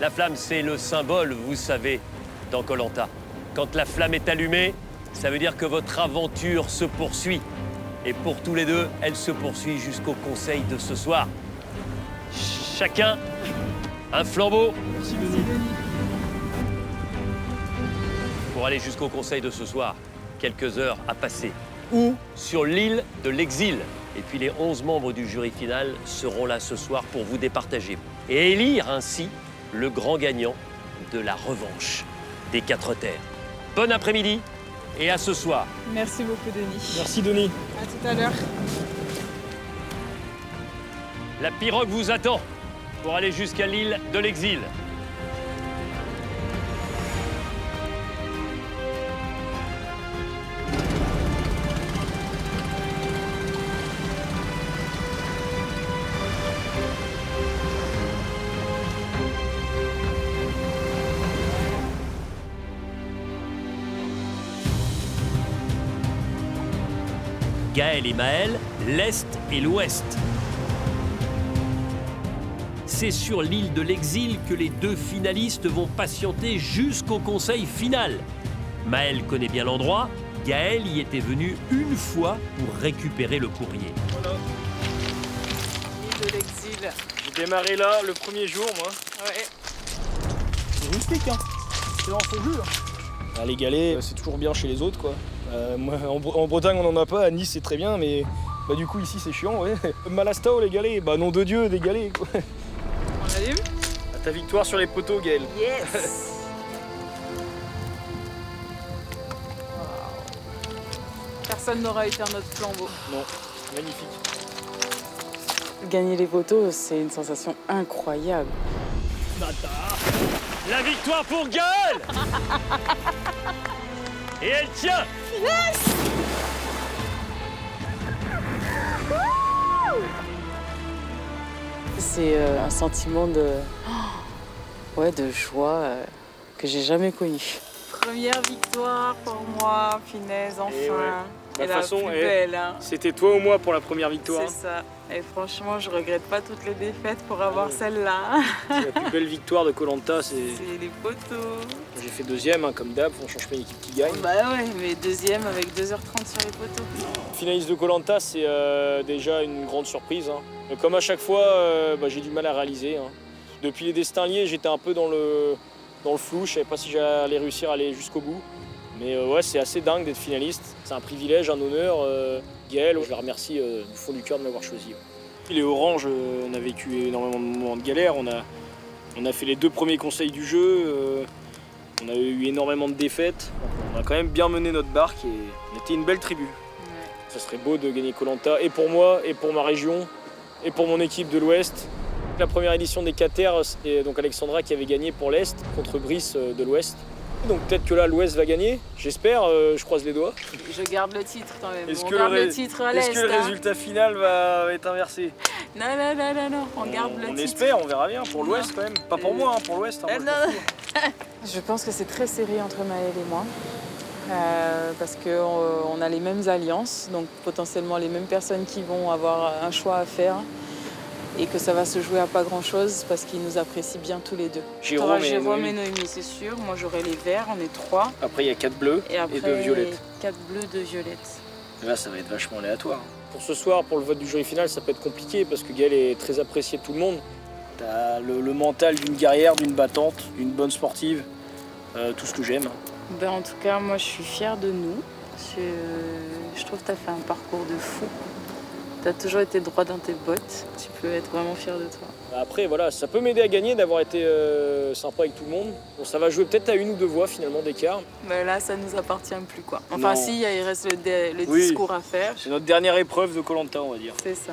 La flamme, c'est le symbole, vous savez, dans Koh-Lanta. Quand la flamme est allumée, ça veut dire que votre aventure se poursuit. Et pour tous les deux, elle se poursuit jusqu'au conseil de ce soir. Chacun un flambeau. Merci Denis. Pour aller jusqu'au conseil de ce soir, quelques heures à passer. Ou sur l'île de l'exil. Et puis les 11 membres du jury final seront là ce soir pour vous départager. Et élire ainsi le grand gagnant de la revanche des 4 terres. Bon après-midi et à ce soir. Merci beaucoup, Denis. Merci Denis. À tout à l'heure. La pirogue vous attend pour aller jusqu'à l'île de l'exil. Gaël et Maël, l'Est et l'Ouest. C'est sur l'île de l'exil que les 2 finalistes vont patienter jusqu'au conseil final. Maël connaît bien l'endroit, Gaël y était venu une fois pour récupérer le courrier. Voilà. L'île de l'exil. J'ai démarré là le premier jour, moi. Ouais. C'est rustique, hein. C'est dans son jus, hein. Les galets, c'est toujours bien chez les autres, quoi. Moi, en Bretagne, on n'en a pas. À Nice, c'est très bien, mais du coup, ici, c'est chiant, ouais. Malastao, les galets. Nom de Dieu, des galets, quoi. On allume? À ta victoire sur les poteaux, Gaël. Yes. Personne n'aura été un autre flambeau. Non, magnifique. Gagner les poteaux, c'est une sensation incroyable. Bâtard. La victoire pour Gaël. Et elle tient. Yes. C'est un sentiment de joie que j'ai jamais connu. Première victoire pour moi, finesse, enfin. Et ouais. Et la façon, plus belle. Hein. C'était toi ou moi pour la première victoire. C'est ça. Et franchement, je regrette pas toutes les défaites pour avoir celle-là. C'est la plus belle victoire de Koh-Lanta, c'est les poteaux. J'ai fait 2e, comme d'hab, on change pas une équipe qui gagne. Bah ouais, mais 2e avec 2h30 sur les poteaux. Finaliste de Koh-Lanta, c'est déjà une grande surprise. Hein. Comme à chaque fois, j'ai du mal à réaliser. Hein. Depuis les destins liés, j'étais un peu dans le flou, je savais pas si j'allais réussir à aller jusqu'au bout. Mais ouais, c'est assez dingue d'être finaliste. C'est un privilège, un honneur. Gaël, je la remercie du fond du cœur de m'avoir choisi. Les Oranges, on a vécu énormément de moments de galère. On a fait les 2 premiers conseils du jeu. On a eu énormément de défaites. On a quand même bien mené notre barque et on était une belle tribu. Ouais. Ça serait beau de gagner Koh-Lanta et pour moi, et pour ma région, et pour mon équipe de l'Ouest. La première édition des 4 terres, c'est donc Alexandra qui avait gagné pour l'Est contre Brice de l'Ouest. Donc peut-être que là, l'Ouest va gagner, j'espère, je croise les doigts. Je garde le titre quand même. Est-ce on que, garde le titre à l'Est. Est-ce que le résultat final va être inversé? Non, on garde le titre. On espère, on verra bien, pour l'Ouest quand même. Pas pour moi, pour l'Ouest. Hein, je pense que c'est très serré entre Maël et moi. Parce qu'on a les mêmes alliances, donc potentiellement les mêmes personnes qui vont avoir un choix à faire. Et que ça va se jouer à pas grand-chose parce qu'ils nous apprécient bien tous les deux. Jérôme et Noémie, c'est sûr. Moi, j'aurai les verts, on est 3. Après, il y a 4 bleus et 2 violettes. 4 bleus, 2 violettes. Là, ça va être vachement aléatoire. Pour ce soir, pour le vote du jury final, ça peut être compliqué parce que Gaël est très apprécié de tout le monde. T'as le mental d'une guerrière, d'une battante, d'une bonne sportive, tout ce que j'aime. En tout cas, moi, je suis fière de nous. Je trouve que tu as fait un parcours de fou. Tu as toujours été droit dans tes bottes. Tu peux être vraiment fier de toi. Après, voilà, ça peut m'aider à gagner d'avoir été sympa avec tout le monde. Bon, ça va jouer peut-être à 1 ou 2 voix finalement d'écart. Là, ça nous appartient plus, quoi. Enfin, Non. si, il reste le Oui. discours à faire. C'est notre dernière épreuve de Koh-Lanta, on va dire. C'est ça.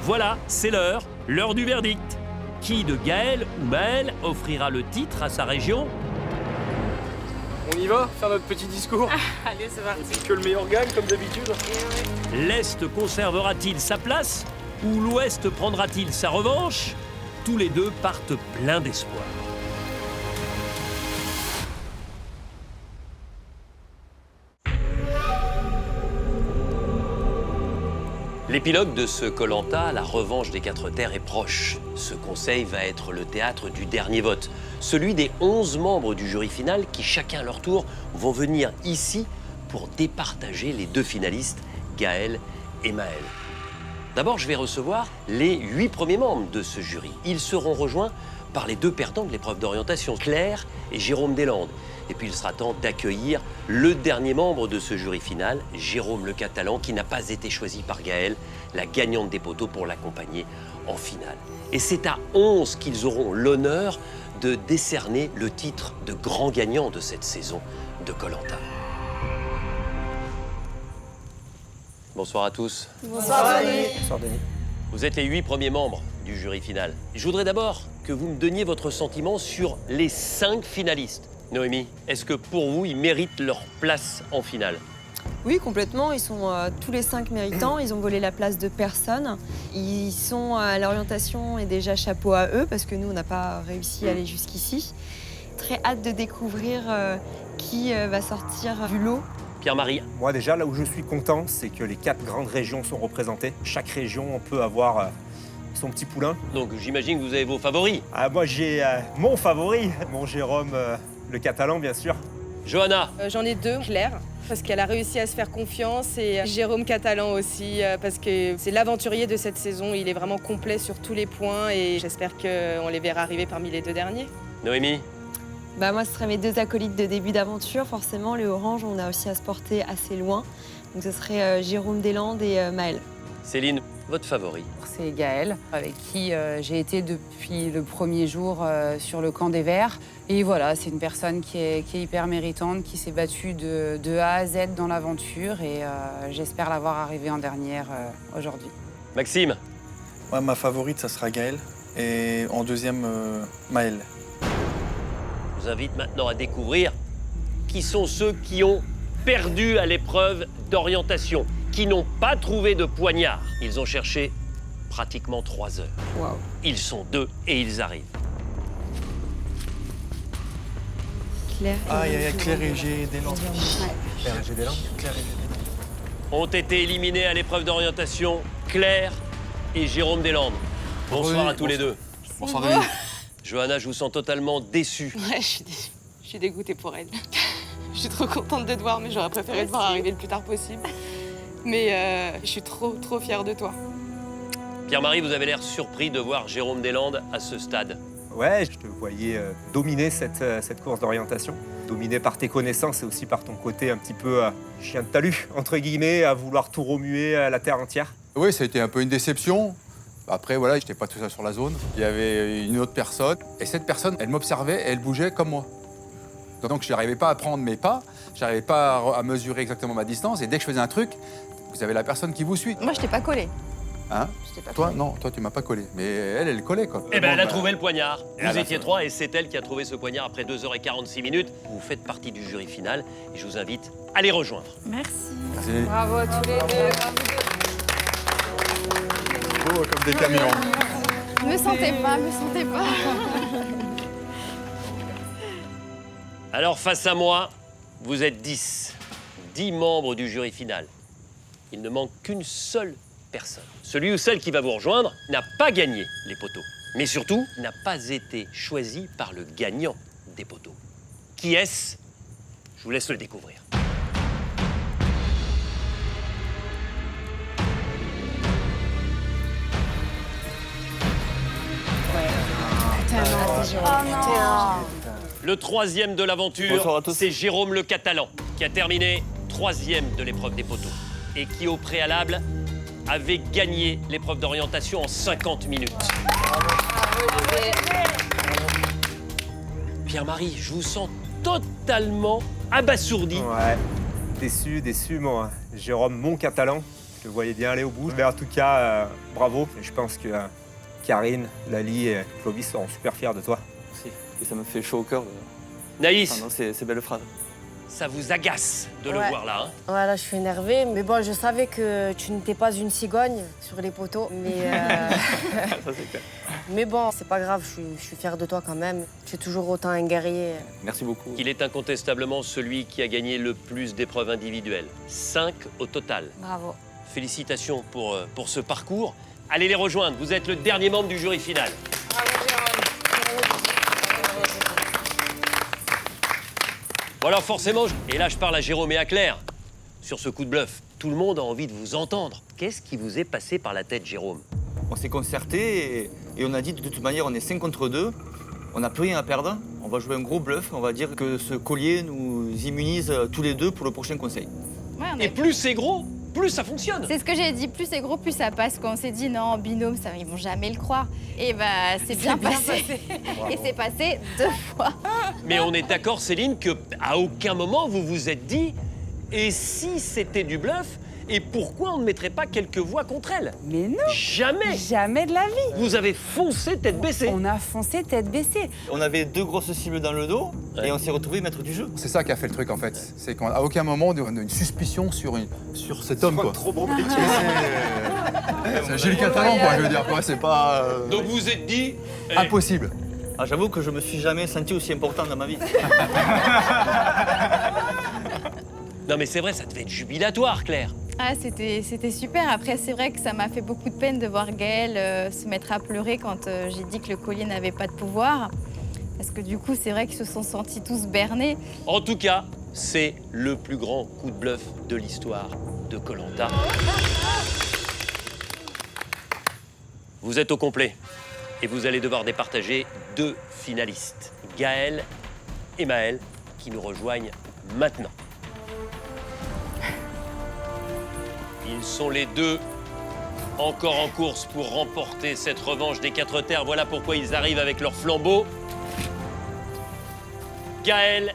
Voilà, c'est l'heure du verdict. Qui de Gaël ou Maël offrira le titre à sa région? On y va, faire notre petit discours. Allez, c'est parti. Et que le meilleur gagne, comme d'habitude. L'Est conservera-t-il sa place ou l'Ouest prendra-t-il sa revanche? Tous les deux partent pleins d'espoir. L'épilogue de ce Koh-Lanta, la revanche des 4 terres, est proche. Ce conseil va être le théâtre du dernier vote, celui des 11 membres du jury final qui, chacun à leur tour, vont venir ici pour départager les 2 finalistes, Gaël et Maël. D'abord, je vais recevoir les 8 premiers membres de ce jury. Ils seront rejoints par les 2 perdants de l'épreuve d'orientation, Claire et Jérôme Deslandes. Et puis il sera temps d'accueillir le dernier membre de ce jury final, Jérôme le Catalan, qui n'a pas été choisi par Gaël, la gagnante des poteaux, pour l'accompagner en finale. Et c'est à 11 qu'ils auront l'honneur de décerner le titre de grand gagnant de cette saison de Koh-Lanta. Bonsoir à tous. Bonsoir, Denis. Bonsoir, Denis. Vous êtes les 8 premiers membres du jury final. Je voudrais d'abord que vous me donniez votre sentiment sur les 5 finalistes. Noémie, est-ce que pour vous, ils méritent leur place en finale? Oui, complètement. Ils sont tous les 5 méritants. Ils ont volé la place de personne. Ils sont à l'orientation et déjà chapeau à eux parce que nous, on n'a pas réussi à aller jusqu'ici. Très hâte de découvrir qui va sortir du lot. Pierre-Marie. Moi déjà, là où je suis content, c'est que les 4 grandes régions sont représentées. Chaque région peut avoir son petit poulain. Donc j'imagine que vous avez vos favoris. Moi j'ai mon favori, mon Jérôme le Catalan bien sûr. Johanna. J'en ai 2, Claire, parce qu'elle a réussi à se faire confiance, et Jérôme Catalan aussi, parce que c'est l'aventurier de cette saison. Il est vraiment complet sur tous les points et j'espère qu'on les verra arriver parmi les 2 derniers. Noémie. Moi, ce seraient mes 2 acolytes de début d'aventure. Forcément, les oranges, on a aussi à se porter assez loin. Donc ce serait Jérôme Deslandes et Maël. Céline, votre favori? C'est Gaël, avec qui j'ai été depuis le premier jour sur le camp des Verts. Et voilà, c'est une personne qui est hyper méritante, qui s'est battue de A à Z dans l'aventure et j'espère l'avoir arrivée en dernière aujourd'hui. Maxime. Ma favorite, ça sera Gaël. Et en deuxième, Maël. Je vous invite maintenant à découvrir qui sont ceux qui ont perdu à l'épreuve d'orientation, qui n'ont pas trouvé de poignard. Ils ont cherché pratiquement 3 heures. Wow. Ils sont 2 et ils arrivent. Claire. Claire et G. Deslandes. Claire et G. Deslandes. Claire et G. Ont été éliminés à l'épreuve d'orientation Claire et Jérôme Deslandes. Bonsoir à tous les 2. Bonsoir, Denis. Johanna, je vous sens totalement déçue. Ouais, je suis dégoûtée pour elle. Je suis trop contente de te voir, mais j'aurais préféré te voir arriver le plus tard possible. Mais je suis trop fière de toi. Pierre-Marie, vous avez l'air surpris de voir Jérôme Deslandes à ce stade. Ouais, je te voyais dominer cette course d'orientation. Dominé par tes connaissances et aussi par ton côté un petit peu chien de talus, entre guillemets, à vouloir tout remuer à la terre entière. Oui, ça a été un peu une déception. Après, voilà, j'étais pas tout seul sur la zone. Il y avait une autre personne. Et cette personne, elle m'observait et elle bougeait comme moi. Donc, je n'arrivais pas à prendre mes pas. Je n'arrivais pas à mesurer exactement ma distance. Et dès que je faisais un truc, vous avez la personne qui vous suit. Moi, je t'ai pas collé. Hein? Toi, non, toi, tu m'as pas collé. Mais elle collait, quoi. Eh ben, elle a trouvé le poignard. Vous étiez 3 et c'est elle qui a trouvé ce poignard après 2h46. Vous faites partie du jury final et je vous invite à les rejoindre. Merci. Merci. Bravo à tous les 2. Beau comme des camions. Me sentez pas. Alors, face à moi, vous êtes 10. 10 membres du jury final. Il ne manque qu'une seule personne. Celui ou celle qui va vous rejoindre n'a pas gagné les poteaux. Mais surtout, n'a pas été choisi par le gagnant des poteaux. Qui est-ce? Je vous laisse le découvrir. Le troisième de Bonsoir l'aventure, à tous. c'est Jérôme le Catalan, qui a terminé troisième de l'épreuve des poteaux et qui, au préalable, avait gagné l'épreuve d'orientation en 50 minutes. Pierre-Marie, je vous sens totalement abasourdi. Ouais, déçu, moi. Jérôme, mon catalan, je le voyais bien aller au bout. Mais en tout cas, bravo. Et je pense que Karine, Lali et Clovis seront super fiers de toi. Merci. Et ça me fait chaud au cœur. Naïs, Enfin, non, ces belles phrases. ça vous agace de le voir là, hein? Voilà, je suis énervée. Mais bon, je savais que tu n'étais pas une cigogne sur les poteaux. Mais, Ça, c'est clair. mais bon, c'est pas grave, je suis fière de toi quand même. Tu es toujours autant un guerrier. Merci beaucoup. Il est incontestablement celui qui a gagné le plus d'épreuves individuelles. 5 au total. Bravo. Félicitations pour ce parcours. Allez les rejoindre, vous êtes le dernier membre du jury final. Bon alors forcément, et là je parle à Jérôme et à Claire, sur ce coup de bluff, tout le monde a envie de vous entendre. Qu'est-ce qui vous est passé par la tête, Jérôme? On s'est concerté et on a dit de toute manière, on est 5 contre 2. On n'a plus rien à perdre. On va jouer un gros bluff. On va dire que ce collier nous immunise tous les deux pour le prochain conseil. Ouais, Et plus c'est gros, plus ça fonctionne. C'est ce que j'ai dit, plus c'est gros, plus ça passe. Quand on s'est dit non, binôme, ça, ils vont jamais le croire. Et bah, c'est bien passé. Et c'est passé 2 fois. Mais on est d'accord, Céline, qu'à aucun moment vous vous êtes dit « et si c'était du bluff ?» et pourquoi on ne mettrait pas quelques voix contre elle? Mais non! Jamais! Jamais de la vie! Vous avez foncé tête baissée. On a foncé tête baissée. On avait 2 grosses cibles dans le dos et on s'est retrouvés maître du jeu. C'est ça qui a fait le truc en fait. C'est qu'à aucun moment on a une suspicion sur cet homme quoi. Trop bon. C'est Gilles Catalan quoi, je veux dire quoi, c'est pas Donc vous vous êtes dit impossible. Ah, j'avoue que je me suis jamais senti aussi important dans ma vie. Non mais c'est vrai, ça devait être jubilatoire, Claire. Ah, c'était super. Après, c'est vrai que ça m'a fait beaucoup de peine de voir Gaël se mettre à pleurer quand j'ai dit que le collier n'avait pas de pouvoir. Parce que du coup, c'est vrai qu'ils se sont sentis tous bernés. En tout cas, c'est le plus grand coup de bluff de l'histoire de Koh-Lanta. Vous êtes au complet et vous allez devoir départager 2 finalistes, Gaël et Maël, qui nous rejoignent maintenant. Ils sont les 2 encore en course pour remporter cette revanche des 4 terres. Voilà pourquoi ils arrivent avec leur flambeau. Gaël,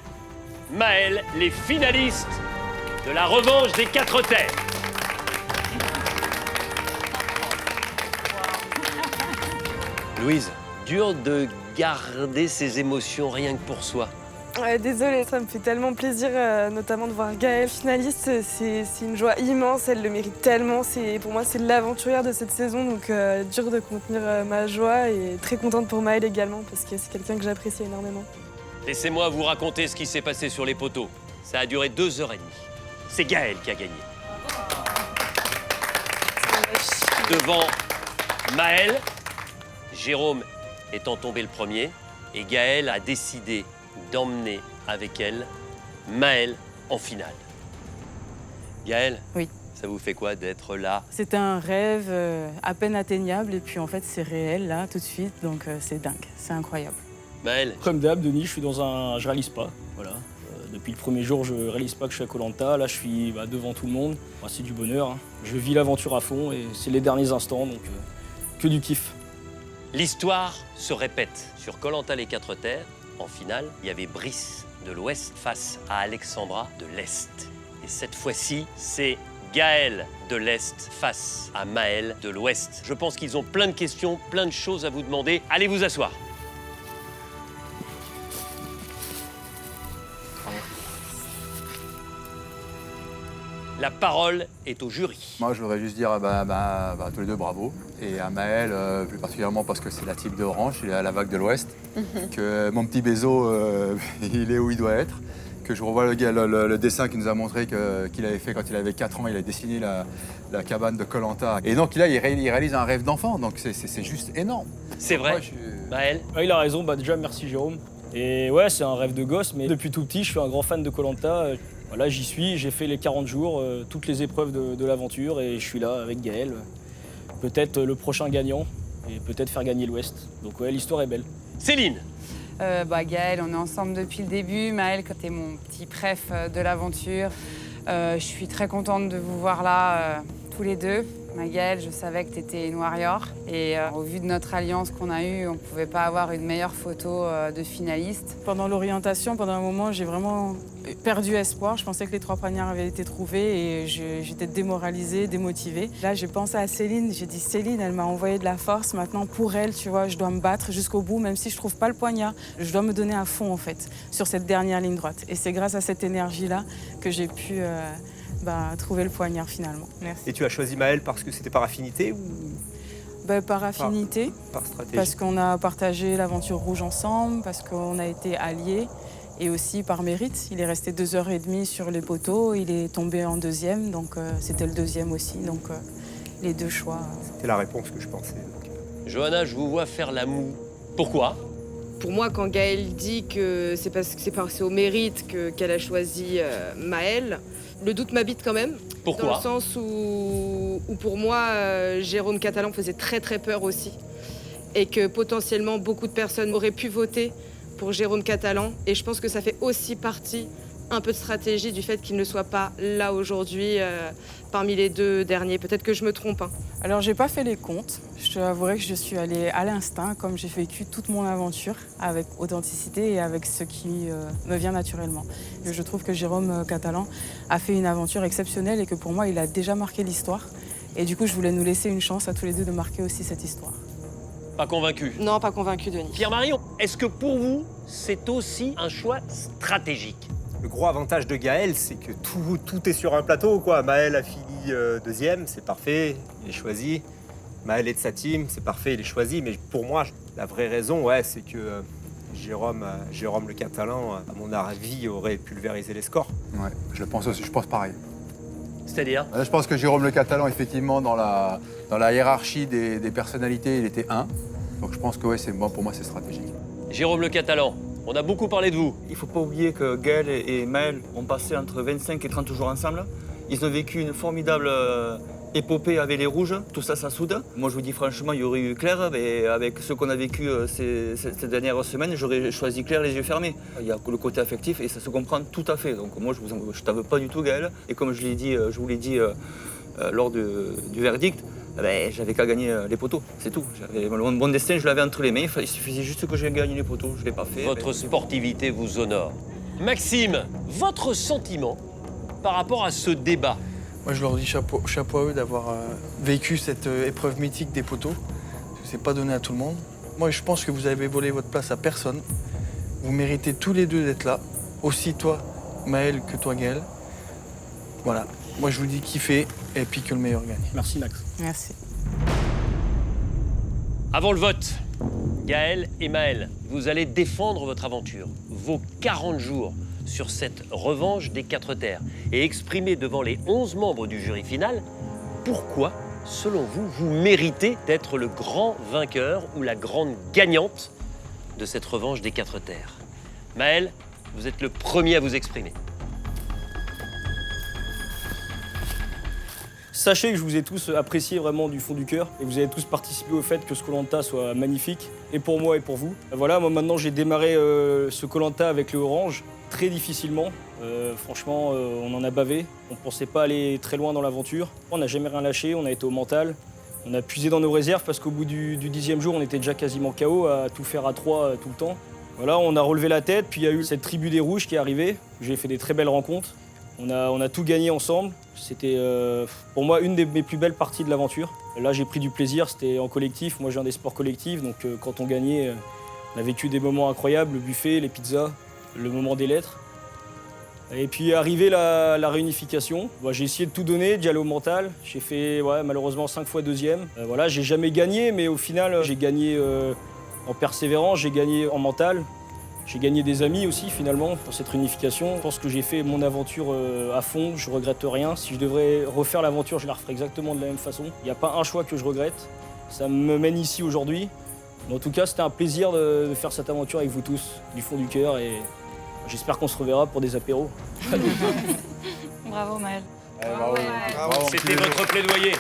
Maël, les finalistes de la revanche des 4 terres. Louise, dur de garder ses émotions rien que pour soi. Ouais, désolée, ça me fait tellement plaisir, notamment de voir Gaël finaliste. C'est une joie immense, elle le mérite tellement. Pour moi, c'est l'aventurière de cette saison, donc dur de contenir ma joie et très contente pour Maël également, parce que c'est quelqu'un que j'apprécie énormément. Laissez-moi vous raconter ce qui s'est passé sur les poteaux. Ça a duré 2h30. C'est Gaël qui a gagné. Devant Maël, Jérôme étant tombé le premier, et Gaël a décidé d'emmener avec elle Maël en finale. Gaël, oui. Ça vous fait quoi d'être là? C'était un rêve à peine atteignable et puis en fait c'est réel là tout de suite, donc c'est dingue, c'est incroyable. Maël? Comme d'hab, Denis, je réalise pas, voilà. Depuis le premier jour, je réalise pas que je suis à Koh-Lanta. Là, je suis devant tout le monde. C'est du bonheur, hein. Je vis l'aventure à fond et c'est les derniers instants, donc que du kiff. L'histoire se répète. Sur Koh-Lanta les 4 terres, en finale, il y avait Brice de l'Ouest face à Alexandra de l'Est. Et cette fois-ci, c'est Gaël de l'Est face à Maël de l'Ouest. Je pense qu'ils ont plein de questions, plein de choses à vous demander. Allez vous asseoir. La parole est au jury. Moi, je voudrais juste dire tous les 2 bravo. Et à Maël, plus particulièrement parce que c'est la type d'Orange, il est à la vague de l'Ouest. Que mon petit Bézo, il est où il doit être. Que je revois le dessin qu'il nous a montré qu'il avait fait quand il avait 4 ans. Il a dessiné la cabane de Koh-Lanta. Et donc là, il réalise un rêve d'enfant. Donc c'est juste énorme. C'est vrai. Maël? Il a raison. Déjà, merci Jérôme. Et ouais, c'est un rêve de gosse, mais depuis tout petit, je suis un grand fan de Koh-Lanta. Voilà, j'y suis, j'ai fait les 40 jours, toutes les épreuves de l'aventure et je suis là avec Gaël. Peut-être le prochain gagnant et peut-être faire gagner l'Ouest. Donc ouais, l'histoire est belle. Céline? Gaël, on est ensemble depuis le début. Maël, quand t'es mon petit préf de l'aventure. Je suis très contente de vous voir là, tous les deux. Gaël, je savais que t'étais une warrior. Et au vu de notre alliance qu'on a eue, on ne pouvait pas avoir une meilleure photo de finaliste. Pendant l'orientation, pendant un moment, j'ai vraiment perdu espoir. Je pensais que les 3 poignards avaient été trouvés et j'étais démoralisée, démotivée. Là, j'ai pensé à Céline. J'ai dit, Céline, elle m'a envoyé de la force. Maintenant, pour elle, tu vois, je dois me battre jusqu'au bout, même si je ne trouve pas le poignard. Je dois me donner à fond, en fait, sur cette dernière ligne droite. Et c'est grâce à cette énergie-là que j'ai pu trouver le poignard, finalement. Merci. Et tu as choisi Maël parce que c'était par affinité ou... Par affinité, par stratégie. Parce qu'on a partagé l'aventure rouge ensemble, parce qu'on a été alliés, et aussi par mérite. Il est resté 2h30 sur les poteaux, il est tombé en 2e, donc c'était le 2e aussi, donc les 2 choix. C'était la réponse que je pensais. Johanna, je vous vois faire la moue. Pourquoi? Pour moi, quand Gaël dit que c'est parce que c'est au mérite qu'elle a choisi Maël, le doute m'habite quand même. Pourquoi? Dans le sens où pour moi, Jérôme Catalan faisait très très peur aussi. Et que potentiellement, beaucoup de personnes auraient pu voter pour Jérôme Catalan. Et je pense que ça fait aussi partie un peu de stratégie du fait qu'il ne soit pas là aujourd'hui parmi les 2 derniers. Peut-être que je me trompe. Alors, j'ai pas fait les comptes. Je t'avouerai que je suis allée à l'instinct, comme j'ai vécu toute mon aventure, avec authenticité et avec ce qui me vient naturellement. Et je trouve que Jérôme Catalan a fait une aventure exceptionnelle et que pour moi, il a déjà marqué l'histoire. Et du coup, je voulais nous laisser une chance à tous les 2 de marquer aussi cette histoire. Pas convaincu? Non, pas convaincu, Denis. Pierre-Marie, est-ce que pour vous, c'est aussi un choix stratégique? Le gros avantage de Gaël, c'est que tout est sur un plateau, quoi. Maël a fini 2e, c'est parfait, il est choisi. Maël est de sa team, c'est parfait, il est choisi. Mais pour moi, la vraie raison, c'est que Jérôme le Catalan, à mon avis, aurait pulvérisé les scores. Ouais, je le pense aussi, je pense pareil. C'est-à-dire? Je pense que Jérôme le Catalan, effectivement, dans la hiérarchie des personnalités, il était 1. Donc je pense que pour moi, c'est stratégique. Jérôme le Catalan, on a beaucoup parlé de vous. Il ne faut pas oublier que Gaël et Maël ont passé entre 25 et 30 jours ensemble. Ils ont vécu une formidable épopée avec les Rouges, tout ça, ça soude. Moi, je vous dis franchement, il y aurait eu Claire, mais avec ce qu'on a vécu ces dernières semaines, j'aurais choisi Claire les yeux fermés. Il y a le côté affectif et ça se comprend tout à fait. Donc moi, je ne t'en veux pas du tout, Gaël. Et comme je vous l'ai dit lors du verdict, j'avais qu'à gagner les poteaux, c'est tout. Mon destin, je l'avais entre les mains, il suffisait juste que j'ai gagné les poteaux, je ne l'ai pas fait. Votre sportivité vous honore. Maxime, votre sentiment par rapport à ce débat? Moi, je leur dis chapeau à eux d'avoir vécu cette épreuve mythique des poteaux. C'est pas donné à tout le monde. Moi, je pense que vous avez volé votre place à personne. Vous méritez tous les 2 d'être là. Aussi toi, Maël, que toi, Gaël. Voilà. Moi, je vous dis kiffez et puis que le meilleur gagne. Merci, Max. Merci. Avant le vote, Gaël et Maël, vous allez défendre votre aventure, vos 40 jours sur cette revanche des 4 terres et exprimer devant les 11 membres du jury final pourquoi, selon vous, vous méritez d'être le grand vainqueur ou la grande gagnante de cette revanche des 4 terres. Maël, vous êtes le premier à vous exprimer. Sachez que je vous ai tous apprécié vraiment du fond du cœur et vous avez tous participé au fait que ce Koh-Lanta soit magnifique, et pour moi et pour vous. Voilà, moi maintenant j'ai démarré ce Koh-Lanta avec le orange très difficilement. Franchement, on en a bavé. On ne pensait pas aller très loin dans l'aventure. On n'a jamais rien lâché, on a été au mental. On a puisé dans nos réserves parce qu'au bout du 10e jour, on était déjà quasiment KO à tout faire à 3 tout le temps. Voilà, on a relevé la tête, puis il y a eu cette tribu des rouges qui est arrivée. J'ai fait des très belles rencontres. On a tout gagné ensemble. C'était pour moi une mes plus belles parties de l'aventure. Là, j'ai pris du plaisir, c'était en collectif. Moi, je viens des sports collectifs, donc quand on gagnait, on a vécu des moments incroyables, le buffet, les pizzas, le moment des lettres. Et puis arrivé la réunification, j'ai essayé de tout donner, d'y aller au mental. J'ai fait malheureusement 5 fois 2e. Voilà, j'ai jamais gagné, mais au final, j'ai gagné en persévérance, j'ai gagné en mental. J'ai gagné des amis aussi finalement pour cette réunification. Je pense que j'ai fait mon aventure à fond, je regrette rien. Si je devrais refaire l'aventure, je la referais exactement de la même façon. Il n'y a pas un choix que je regrette. Ça me mène ici aujourd'hui. Mais en tout cas, c'était un plaisir de faire cette aventure avec vous tous, du fond du cœur. Et j'espère qu'on se reverra pour des apéros. Bravo Maël. C'était votre plaidoyer.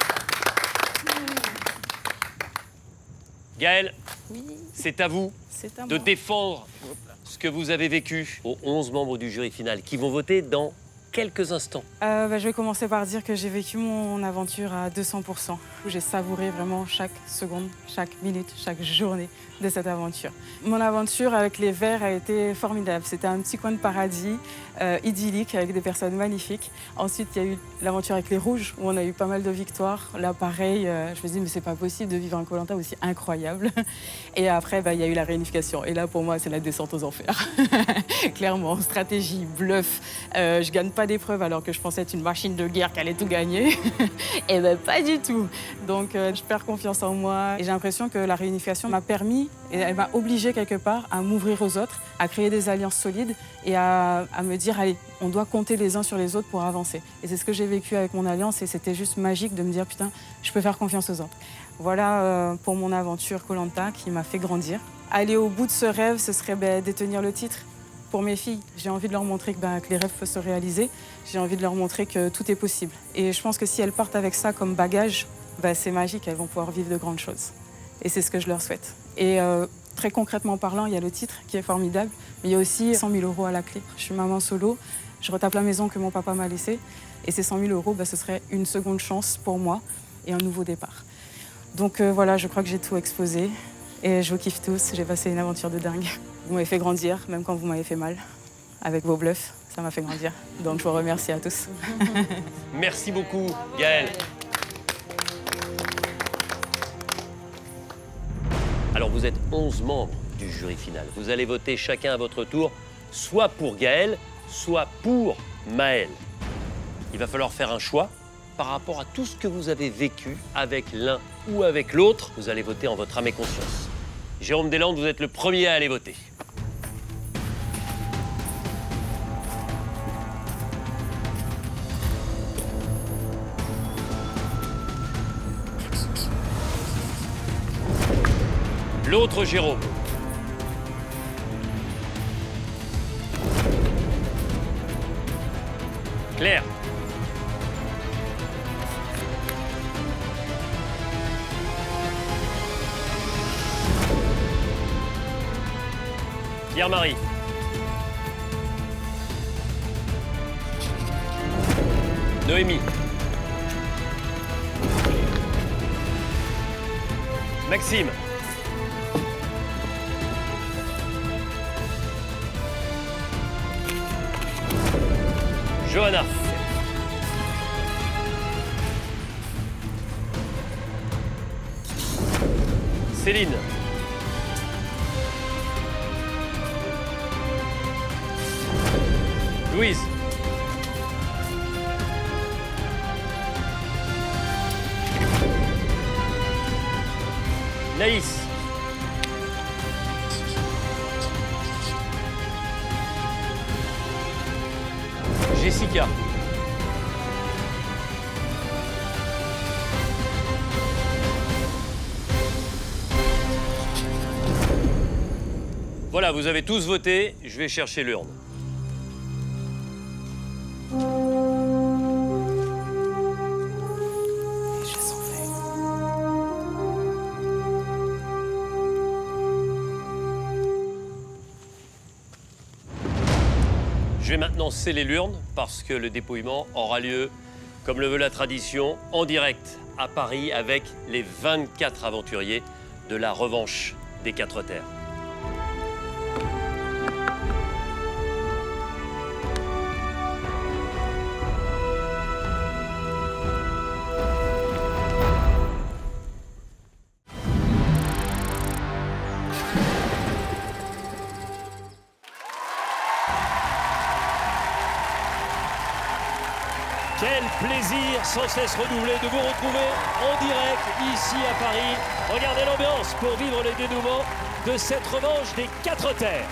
Gaëlle, Oui, c'est à vous c'est à de moi. défendre ce que vous avez vécu aux 11 membres du jury final qui vont voter dans quelques instants. Je vais commencer par dire que j'ai vécu mon aventure à 200%. J'ai savouré vraiment chaque seconde, chaque minute, chaque journée de cette aventure. Mon aventure avec les verts a été formidable. C'était un petit coin de paradis idyllique avec des personnes magnifiques. Ensuite, il y a eu l'aventure avec les rouges où on a eu pas mal de victoires. Là, pareil, je me dis mais c'est pas possible de vivre un Koh-Lanta aussi incroyable. Et après, il y a eu la réunification. Et là, pour moi, c'est la descente aux enfers. Clairement, stratégie, bluff. Je gagne pas d'épreuve alors que je pensais être une machine de guerre qui allait tout gagner. Et pas du tout. Donc, je perds confiance en moi. Et j'ai l'impression que la réunification m'a permis, et elle m'a obligée quelque part à m'ouvrir aux autres, à créer des alliances solides et à me dire, allez, on doit compter les uns sur les autres pour avancer. Et c'est ce que j'ai vécu avec mon alliance et c'était juste magique de me dire, putain, je peux faire confiance aux autres. Voilà pour mon aventure Koh-Lanta qui m'a fait grandir. Aller au bout de ce rêve, ce serait détenir le titre. Pour mes filles, j'ai envie de leur montrer que les rêves peuvent se réaliser. J'ai envie de leur montrer que tout est possible. Et je pense que si elles partent avec ça comme bagage, c'est magique, elles vont pouvoir vivre de grandes choses. Et c'est ce que je leur souhaite. Et très concrètement parlant, il y a le titre qui est formidable, mais il y a aussi 100 000 € à la clé. Je suis maman solo, je retape la maison que mon papa m'a laissée. Et ces 100 000 €, ce serait une seconde chance pour moi et un nouveau départ. Donc voilà, je crois que j'ai tout exposé. Et je vous kiffe tous, j'ai passé une aventure de dingue. Vous m'avez fait grandir, même quand vous m'avez fait mal. Avec vos bluffs, ça m'a fait grandir. Donc je vous remercie à tous. Merci beaucoup, Gaëlle. Alors vous êtes 11 membres du jury final. Vous allez voter chacun à votre tour, soit pour Gaëlle, soit pour Maëlle. Il va falloir faire un choix par rapport à tout ce que vous avez vécu avec l'un ou avec l'autre. Vous allez voter en votre âme et conscience. Jérôme Deslandes, vous êtes le premier à aller voter. L'autre Jérôme. Claire. Pierre-Marie. Noémie. Maxime. Johanna. Céline. Louise. Naïs. Jessica. Voilà, vous avez tous voté, je vais chercher l'urne. Je vais maintenant sceller l'urne parce que le dépouillement aura lieu, comme le veut la tradition, en direct à Paris avec les 24 aventuriers de la revanche des 4 terres. Quel plaisir sans cesse renouvelé de vous retrouver en direct ici à Paris. Regardez l'ambiance pour vivre le dénouement de cette revanche des 4 terres.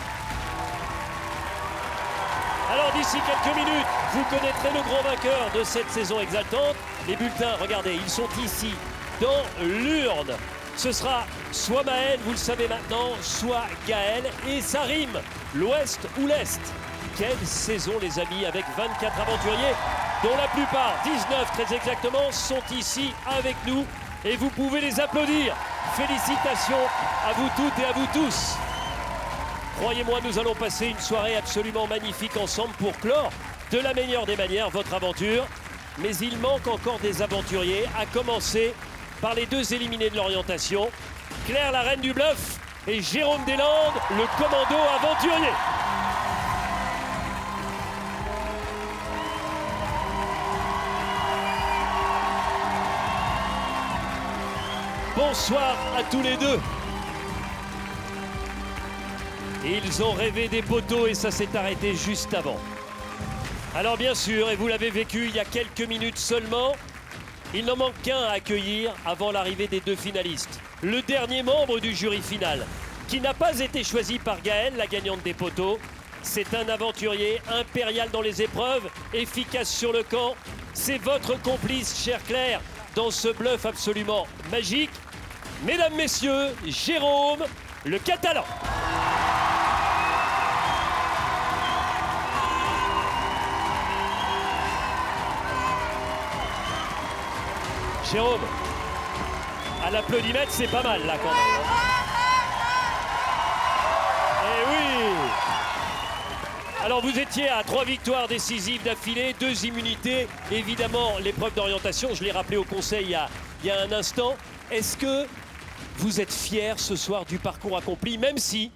Alors d'ici quelques minutes, vous connaîtrez le grand vainqueur de cette saison exaltante. Les bulletins, regardez, ils sont ici, dans l'urne. Ce sera soit Maëlle, vous le savez maintenant, soit Gaëlle. Et ça rime, l'Ouest ou l'Est. Quelle saison les amis, avec 24 aventuriers, dont la plupart, 19 très exactement, sont ici avec nous. Et vous pouvez les applaudir. Félicitations à vous toutes et à vous tous. Croyez-moi, nous allons passer une soirée absolument magnifique ensemble pour clore de la meilleure des manières votre aventure. Mais il manque encore des aventuriers, à commencer par les deux éliminés de l'orientation, Claire, la reine du bluff, et Jérôme Deslandes, le commando aventurier. Bonsoir à tous les deux. Ils ont rêvé des poteaux et ça s'est arrêté juste avant. Alors bien sûr, et vous l'avez vécu il y a quelques minutes seulement, il n'en manque qu'un à accueillir avant l'arrivée des deux finalistes. Le dernier membre du jury final, qui n'a pas été choisi par Gaëlle, la gagnante des poteaux. C'est un aventurier impérial dans les épreuves, efficace sur le camp. C'est votre complice, chère Claire, dans ce bluff absolument magique. Mesdames, messieurs, Jérôme, le Catalan. Jérôme, à l'applaudimètre, c'est pas mal là quand même. Eh oui! Alors vous étiez à 3 victoires décisives d'affilée, 2 immunités. Évidemment, l'épreuve d'orientation, je l'ai rappelé au conseil il y a un instant. Est-ce que vous êtes fiers ce soir du parcours accompli, même si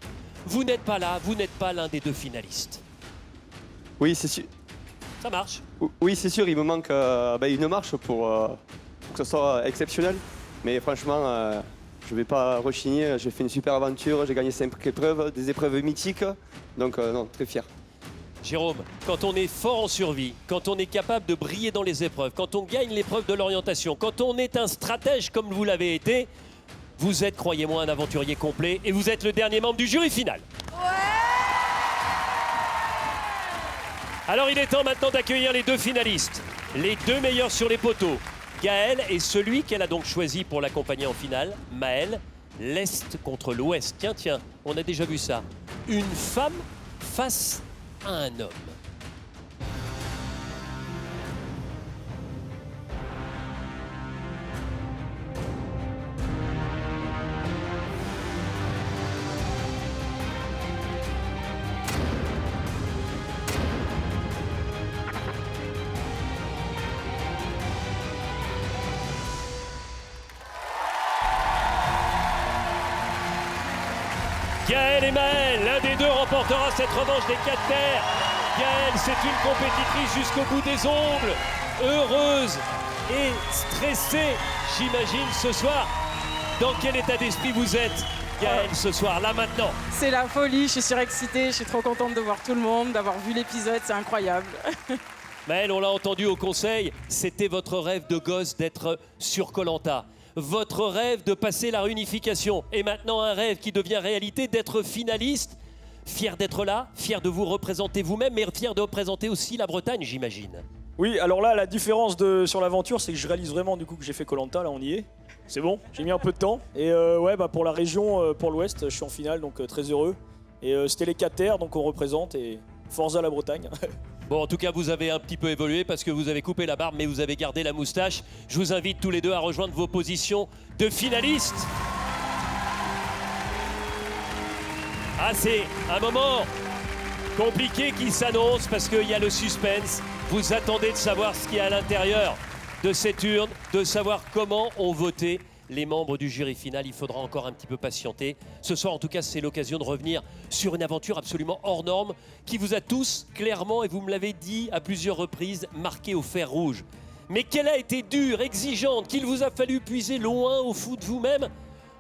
vous n'êtes pas là, vous n'êtes pas l'un des deux finalistes? Oui, c'est sûr. Ça marche? Oui, c'est sûr, il me manque une marche pour que ce soit exceptionnel. Mais franchement, je ne vais pas rechigner. J'ai fait une super aventure, j'ai gagné 5 épreuves, des épreuves mythiques. Donc non, très fier. Jérôme, quand on est fort en survie, quand on est capable de briller dans les épreuves, quand on gagne l'épreuve de l'orientation, quand on est un stratège comme vous l'avez été, vous êtes, croyez-moi, un aventurier complet et vous êtes le dernier membre du jury final. Alors il est temps maintenant d'accueillir les deux finalistes, les deux meilleurs sur les poteaux. Gaëlle et celui qu'elle a donc choisi pour l'accompagner en finale, Maëlle, l'Est contre l'Ouest. Tiens, on a déjà vu ça. Une femme face à un homme. Gaëlle et Maëlle, l'un des deux remportera cette revanche des 4 terres. Gaëlle, c'est une compétitrice jusqu'au bout des ongles, heureuse et stressée, j'imagine, ce soir. Dans quel état d'esprit vous êtes, Gaëlle, ce soir, là, maintenant? C'est la folie, je suis surexcitée, je suis trop contente de voir tout le monde, d'avoir vu l'épisode, c'est incroyable. Maëlle, on l'a entendu au conseil, c'était votre rêve de gosse d'être sur Koh-Lanta. Votre rêve de passer la réunification. Et maintenant un rêve qui devient réalité d'être finaliste. Fier d'être là, fier de vous représenter vous-même, mais fier de représenter aussi la Bretagne, j'imagine. Oui, alors là, la différence sur l'aventure, c'est que je réalise vraiment du coup que j'ai fait Koh-Lanta, là on y est. C'est bon, j'ai mis un peu de temps. Et pour la région, pour l'Ouest, je suis en finale, donc très heureux. Et c'était les 4 terres, donc on représente, et forza la Bretagne. Bon, en tout cas, vous avez un petit peu évolué parce que vous avez coupé la barbe, mais vous avez gardé la moustache. Je vous invite tous les deux à rejoindre vos positions de finalistes. Ah, c'est un moment compliqué qui s'annonce parce qu'il y a le suspense. Vous attendez de savoir ce qu'il y a à l'intérieur de cette urne, de savoir comment ont voté les membres du jury final. Il faudra encore un petit peu patienter. Ce soir, en tout cas, c'est l'occasion de revenir sur une aventure absolument hors norme qui vous a tous, clairement, et vous me l'avez dit à plusieurs reprises, marqué au fer rouge. Mais qu'elle a été dure, exigeante, qu'il vous a fallu puiser loin au fond de vous-même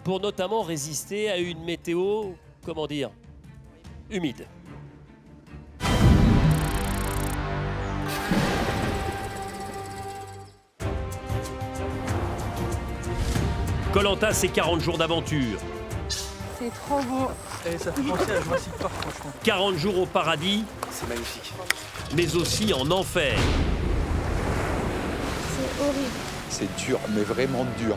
pour notamment résister à une météo, comment dire, humide. Koh-Lanta, c'est 40 jours d'aventure. C'est trop beau. Et ça fait penser à Jurassic Park, franchement. 40 jours au paradis. C'est magnifique. Mais aussi en enfer. C'est horrible. C'est dur, mais vraiment dur.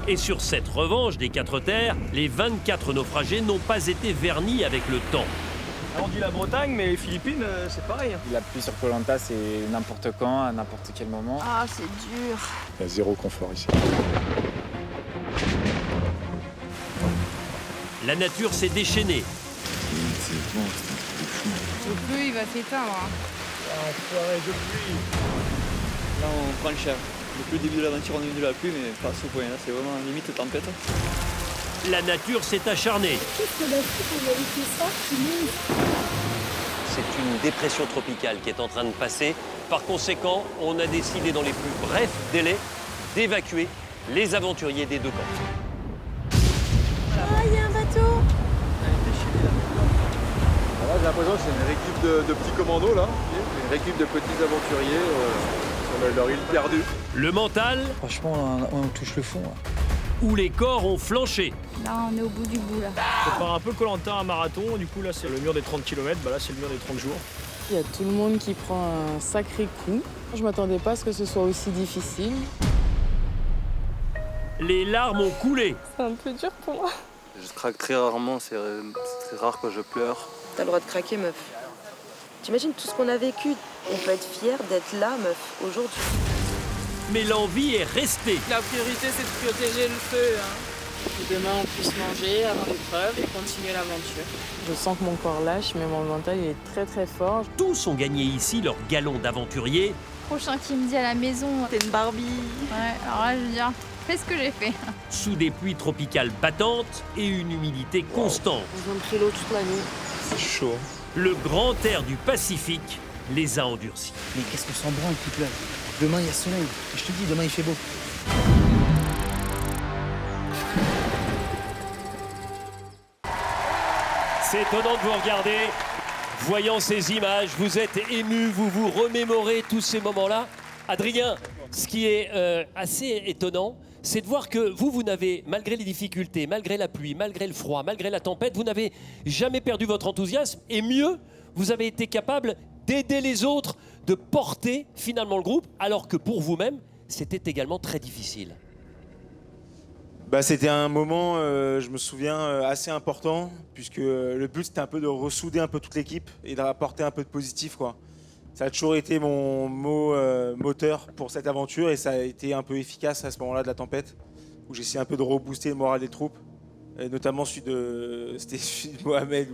Et sur cette revanche des 4 terres, les 24 naufragés n'ont pas été vernis avec le temps. On dit la Bretagne, mais les Philippines, c'est pareil. La pluie sur Koh-Lanta, c'est n'importe quand, à n'importe quel moment. Ah, c'est dur. Il y a zéro confort ici. La nature s'est déchaînée. Le feu, il va s'éteindre. Là, on prend le cher. Depuis le début de l'aventure, on a eu de la pluie, mais pas à ce point. Là, c'est vraiment limite tempête. La nature s'est acharnée. Qu'est-ce qu'on a fait pour vérifier ça? C'est une dépression tropicale qui est en train de passer. Par conséquent, on a décidé dans les plus brefs délais d'évacuer les aventuriers des deux camps. Ah, il y a un bateau! Là, j'ai l'impression que c'est une récup de petits commandos, là. Une récup de petits aventuriers sur leur île perdue. Le mental. Franchement, on touche le fond. Là. Où les corps ont flanché. Là, on est au bout du bout, là. Ça part un peu Koh-Lanta, un marathon. Du coup, là, c'est le mur des 30 km. Bah, là, c'est le mur des 30 jours. Il y a tout le monde qui prend un sacré coup. Je ne m'attendais pas à ce que ce soit aussi difficile. Les larmes ont coulé. C'est un peu dur pour moi. Je craque très rarement, c'est très rare que je pleure. T'as le droit de craquer, meuf. T'imagines tout ce qu'on a vécu. On peut être fier d'être là, meuf, aujourd'hui. Mais l'envie est restée. La priorité, c'est de protéger le feu. Que demain, on puisse manger avant l'épreuve et continuer l'aventure. Je sens que mon corps lâche, mais mon mental il est très très fort. Tous ont gagné ici leur galon d'aventurier. Prochain qui me dit à la maison, T'es une Barbie. ouais, alors là, je veux dire, fais ce que j'ai fait. Sous des pluies tropicales battantes et une humidité constante. Ils ont pris l'eau toute la nuit. C'est chaud. Le grand air du Pacifique les a endurcis. Mais qu'est-ce que s'en branle toute là? Demain, il y a soleil. Je te dis, demain, il fait beau. C'est étonnant de vous regarder. Voyant ces images, vous êtes ému, vous vous remémorez tous ces moments-là. Adrien, ce qui est assez étonnant, c'est de voir que vous n'avez, malgré les difficultés, malgré la pluie, malgré le froid, malgré la tempête, vous n'avez jamais perdu votre enthousiasme. Et mieux, vous avez été capable d'aider les autres, de porter finalement le groupe, alors que pour vous-même, c'était également très difficile. C'était un moment, je me souviens, assez important, puisque le but c'était un peu de ressouder un peu toute l'équipe et d'apporter un peu de positif, quoi. Ça a toujours été mon mot moteur pour cette aventure et ça a été un peu efficace à ce moment-là de la tempête, où j'ai essayé un peu de rebooster le moral des troupes, et notamment celui de Mohamed,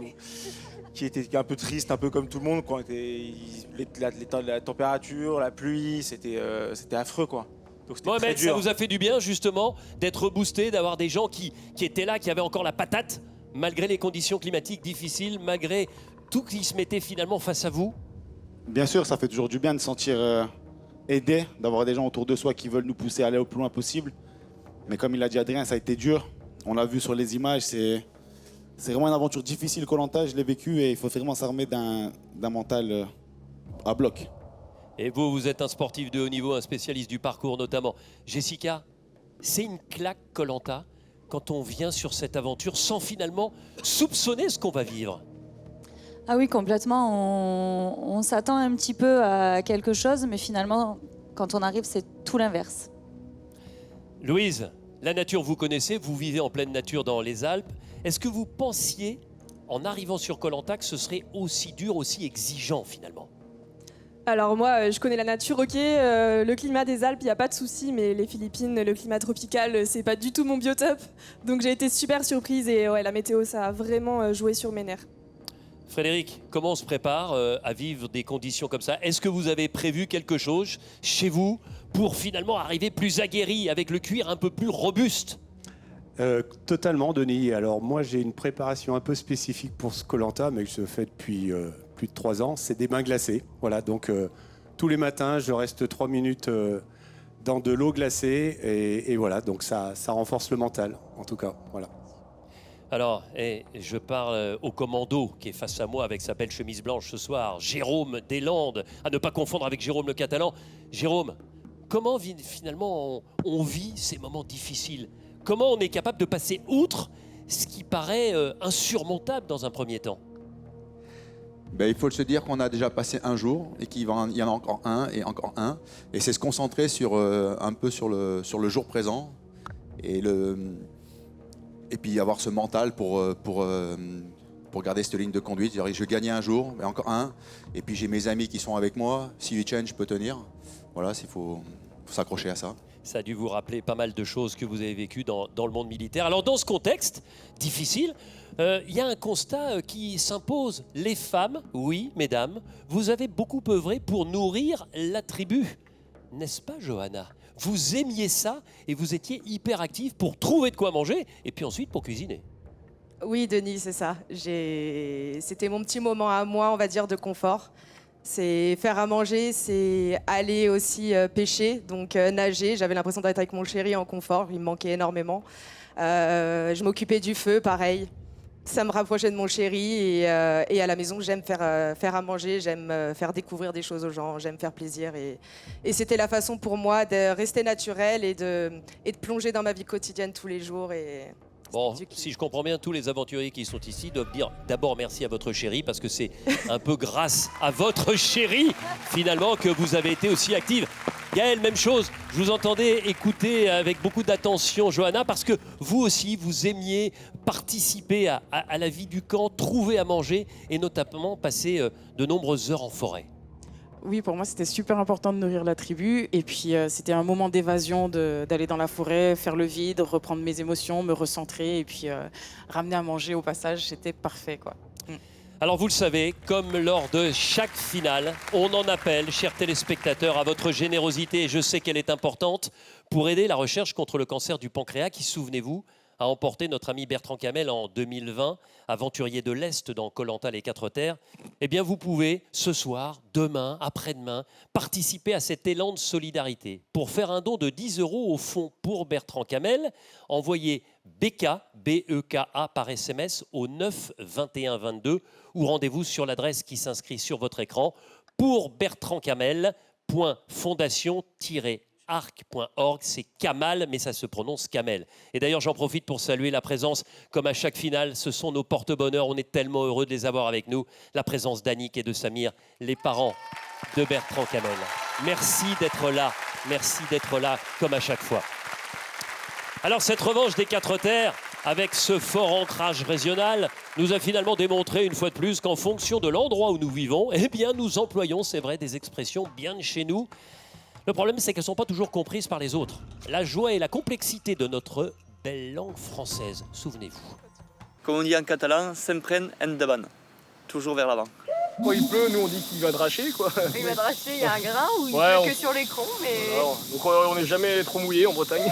qui était un peu triste, un peu comme tout le monde, quand la température, la pluie, c'était affreux, quoi. Mohamed, ça vous a fait du bien justement d'être reboosté, d'avoir des gens qui étaient là, qui avaient encore la patate, malgré les conditions climatiques difficiles, malgré tout qui se mettait finalement face à vous? Bien sûr, ça fait toujours du bien de se sentir aidé, d'avoir des gens autour de soi qui veulent nous pousser à aller au plus loin possible. Mais comme il l'a dit Adrien, ça a été dur. On l'a vu sur les images, c'est vraiment une aventure difficile, Koh-Lanta, je l'ai vécu et il faut vraiment s'armer d'un mental à bloc. Et vous, vous êtes un sportif de haut niveau, un spécialiste du parcours notamment. Jessica, c'est une claque Koh-Lanta quand on vient sur cette aventure sans finalement soupçonner ce qu'on va vivre. Ah oui, complètement. On s'attend un petit peu à quelque chose, mais finalement, quand on arrive, c'est tout l'inverse. Louise, la nature, vous connaissez, vous vivez en pleine nature dans les Alpes. Est-ce que vous pensiez, en arrivant sur Koh-Lanta, que ce serait aussi dur, aussi exigeant finalement ? Alors moi, je connais la nature, ok, le climat des Alpes, il n'y a pas de souci, mais les Philippines, le climat tropical, c'est pas du tout mon biotope. Donc j'ai été super surprise et ouais, la météo, ça a vraiment joué sur mes nerfs. Frédéric, comment on se prépare à vivre des conditions comme ça? Est-ce que vous avez prévu quelque chose chez vous pour finalement arriver plus aguerri, avec le cuir un peu plus robuste? Totalement, Denis. Alors moi, j'ai une préparation un peu spécifique pour ce Koh-Lanta, mais que je fais depuis plus de 3 ans. C'est des bains glacés. Voilà, donc tous les matins, je reste 3 minutes dans de l'eau glacée et voilà, donc ça renforce le mental, en tout cas. Voilà. Alors, je parle au commando qui est face à moi avec sa belle chemise blanche ce soir, Jérôme Deslandes, à ne pas confondre avec Jérôme le Catalan. Jérôme, comment finalement on vit ces moments difficiles? Comment on est capable de passer outre ce qui paraît insurmontable dans un premier temps? Il faut se dire qu'on a déjà passé un jour et qu'il y en a encore un et encore un. Et c'est se concentrer un peu sur le jour présent et puis avoir ce mental pour garder cette ligne de conduite. Je vais gagner un jour, mais encore un. Et puis j'ai mes amis qui sont avec moi. Si you change, je peux tenir. Voilà, il faut s'accrocher à ça. Ça a dû vous rappeler pas mal de choses que vous avez vécues dans le monde militaire. Alors dans ce contexte difficile, il y a un constat qui s'impose. Les femmes, oui, mesdames, vous avez beaucoup œuvré pour nourrir la tribu. N'est-ce pas, Johanna? Vous aimiez ça et vous étiez hyper active pour trouver de quoi manger et puis ensuite pour cuisiner. Oui, Denis, c'est ça. C'était mon petit moment à moi, on va dire, de confort. C'est faire à manger, c'est aller aussi pêcher, donc nager. J'avais l'impression d'être avec mon chéri en confort, il me manquait énormément. Je m'occupais du feu, pareil. Ça me rapprochait de mon chéri et à la maison, j'aime faire à manger, j'aime faire découvrir des choses aux gens, j'aime faire plaisir. Et c'était la façon pour moi de rester naturelle et de plonger dans ma vie quotidienne tous les jours. Bon, si je comprends bien, tous les aventuriers qui sont ici doivent dire d'abord merci à votre chéri parce que c'est un peu grâce à votre chéri finalement que vous avez été aussi active. Gaëlle, même chose, je vous entendais écouter avec beaucoup d'attention Johanna parce que vous aussi, vous aimiez participer à la vie du camp, trouver à manger et notamment passer de nombreuses heures en forêt. Oui, pour moi, c'était super important de nourrir la tribu. Et puis, c'était un moment d'évasion d'aller dans la forêt, faire le vide, reprendre mes émotions, me recentrer et puis ramener à manger au passage. C'était parfait, quoi. Alors vous le savez, comme lors de chaque finale, on en appelle, chers téléspectateurs, à votre générosité, et je sais qu'elle est importante, pour aider la recherche contre le cancer du pancréas qui, souvenez-vous, a emporté notre ami Bertrand Camel en 2020, aventurier de l'Est dans Koh-Lanta les 4 terres. Eh bien, vous pouvez, ce soir, demain, après-demain, participer à cet élan de solidarité. Pour faire un don de 10 € au fond pour Bertrand Camel, envoyez BK, B-E-K-A, par SMS au 9 21 22 ou rendez-vous sur l'adresse qui s'inscrit sur votre écran pour bertrandcamel.fondation-arc.org. C'est Kamal, mais ça se prononce Kamel. Et d'ailleurs, j'en profite pour saluer la présence, comme à chaque finale, ce sont nos porte-bonheur. On est tellement heureux de les avoir avec nous. La présence d'Annick et de Samir, les parents de Bertrand Camel. Merci d'être là. Merci d'être là, comme à chaque fois. Alors, cette revanche des 4 terres, avec ce fort ancrage régional, nous a finalement démontré une fois de plus qu'en fonction de l'endroit où nous vivons, eh bien, nous employons, c'est vrai, des expressions bien de chez nous. Le problème, c'est qu'elles ne sont pas toujours comprises par les autres. La joie et la complexité de notre belle langue française, souvenez-vous. Comme on dit en catalan, s'empren endavant. Toujours vers l'avant. Quand il pleut, nous on dit qu'il va dracher, quoi. Il va dracher, il y a un grain ou il Ouais, pleut que sur l'écran, mais... Alors, donc on n'est jamais trop mouillé en Bretagne.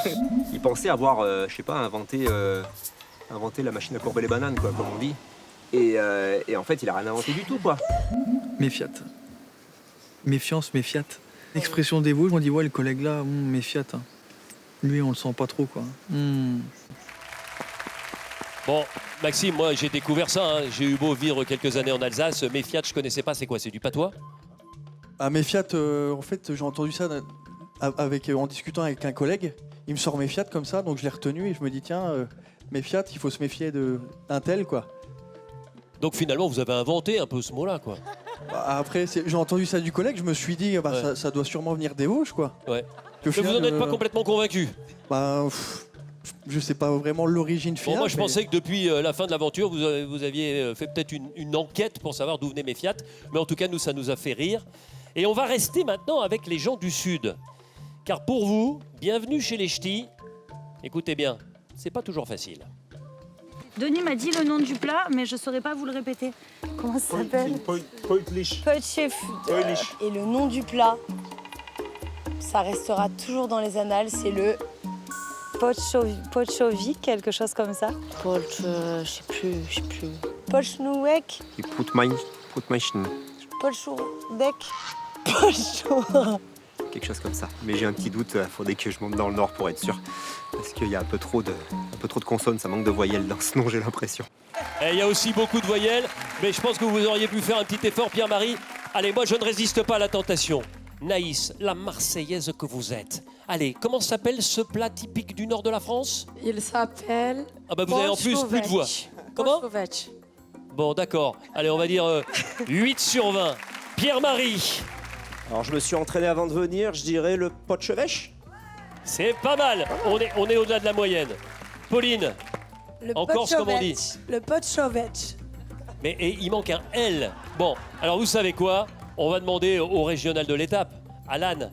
Il pensait avoir, je sais pas, inventé la machine à courber les bananes, quoi, comme on dit. Et en fait, il a rien inventé du tout, quoi. Méfiat. Méfiance, méfiat. Expression des Vosges, on dit ouais, le collègue là, méfiat. Hein. Lui, on le sent pas trop, quoi. Bon, Maxime, moi j'ai découvert ça, hein. J'ai eu beau vivre quelques années en Alsace. Méfiat, je connaissais pas, c'est quoi? C'est du patois? Ah, méfiat, en fait, j'ai entendu ça en discutant avec un collègue. Il me sort méfiat comme ça, donc je l'ai retenu et je me dis tiens, méfiat, il faut se méfier d'un tel, quoi. Donc finalement, vous avez inventé un peu ce mot-là, quoi. Après, j'ai entendu ça du collègue, je me suis dit Ouais. ça doit sûrement venir des Vosges, quoi. Ouais. Puis au Mais vous final, n'en êtes pas complètement convaincu? Je sais pas vraiment l'origine finale. Bon, moi, je mais- pensais que depuis la fin de l'aventure, vous aviez fait peut-être une enquête pour savoir d'où venaient mes Fiat. Mais en tout cas, nous, ça nous a fait rire. Et on va rester maintenant avec les gens du Sud. Car pour vous, bienvenue chez les Ch'tis. Écoutez bien, c'est pas toujours facile. Denis m'a dit le nom du plat, mais je saurais pas vous le répéter. Comment ça s'appelle? Poitlich. Et le nom du plat, ça restera toujours dans les annales, c'est le Pochovic, quelque chose comme ça. je sais plus. Pochnouek, Die Putmeichen. Pochoudek, Quelque chose comme ça. Mais j'ai un petit doute, il faudrait que je monte dans le nord pour être sûr. Parce qu'il y a un peu trop de consonnes, ça manque de voyelles dans ce nom, j'ai l'impression. Et il y a aussi beaucoup de voyelles, mais je pense que vous auriez pu faire un petit effort, Pierre-Marie. Allez, moi, je ne résiste pas à la tentation. Naïs, la Marseillaise que vous êtes. Allez, comment s'appelle ce plat typique du nord de la France? Il s'appelle... Ah bah vous avez en plus plus de voix. Comment? Bon, d'accord. Allez, on va dire 8 sur 20. Pierre-Marie. Alors je me suis entraîné avant de venir, je dirais le Potchevêche. C'est pas mal. On est au-delà de la moyenne. Pauline. En Corse, comme on dit. Le Potchevêche. Mais il manque un L. Bon, alors vous savez quoi? On va demander au régional de l'étape, Alan.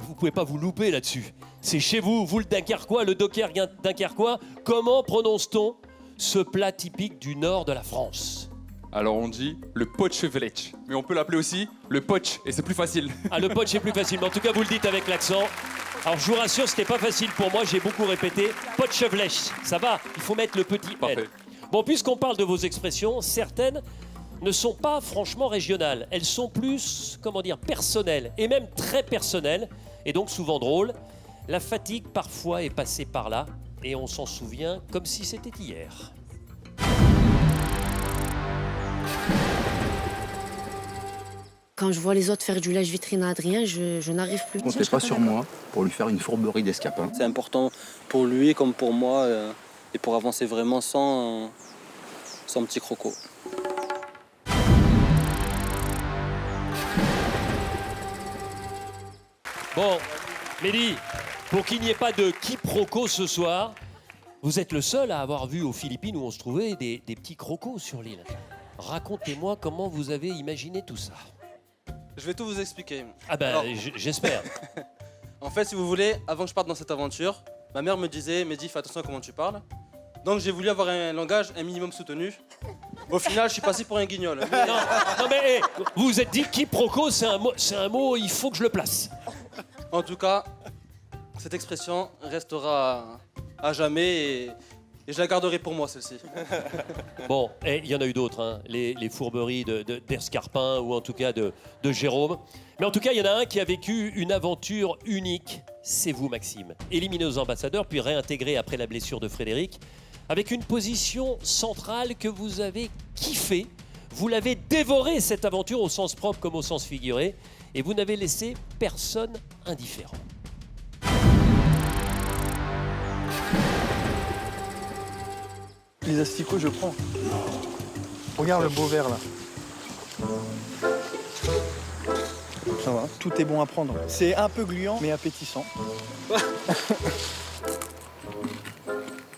vous pouvez pas vous louper là-dessus. C'est chez vous, vous le Dunkerquois, le docker Dunkerquois. Comment prononce-t-on ce plat typique du nord de la France? Alors on dit le potchevlech, mais on peut l'appeler aussi le potch, et c'est plus facile. Ah, le potch est plus facile, mais en tout cas vous le dites avec l'accent. Alors je vous rassure, c'était pas facile pour moi, j'ai beaucoup répété. Potchevlech, ça va, il faut mettre le petit L. Bon, puisqu'on parle de vos expressions, certaines ne sont pas franchement régionales. Elles sont plus, comment dire, personnelles, et même très personnelles, et donc souvent drôles. La fatigue parfois est passée par là, et on s'en souvient comme si c'était hier. Quand je vois les autres faire du lèche-vitrine à Adrien, je n'arrive plus. Comptez pas sur moi pour lui faire une fourberie d'escapin. C'est important pour lui comme pour moi et pour avancer vraiment sans petit croco. Bon, Mehdi, pour qu'il n'y ait pas de quiproquo ce soir, vous êtes le seul à avoir vu aux Philippines où on se trouvait des petits crocos sur l'île. Racontez-moi comment vous avez imaginé tout ça. Je vais tout vous expliquer. Ah ben, alors, j'espère. En fait, si vous voulez, avant que je parte dans cette aventure, ma mère me disait « Mehdi, fais attention à comment tu parles ». Donc j'ai voulu avoir un langage un minimum soutenu. Au final, je suis passé pour un guignol. Non mais vous vous êtes dit quiproquo, c'est un mot, il faut que je le place. En tout cas, cette expression restera à jamais et je la garderai pour moi, celle-ci. Bon, et il y en a eu d'autres, hein, les fourberies d'Escarpin ou en tout cas de Jérôme. Mais en tout cas, il y en a un qui a vécu une aventure unique, c'est vous, Maxime. Éliminé aux ambassadeurs, puis réintégré après la blessure de Frédéric, avec une position centrale que vous avez kiffée. Vous l'avez dévoré, cette aventure, au sens propre comme au sens figuré, et vous n'avez laissé personne indifférent. Les asticots, je prends. Regarde le beau verre là. Ça va, tout est bon à prendre. C'est un peu gluant, mais appétissant.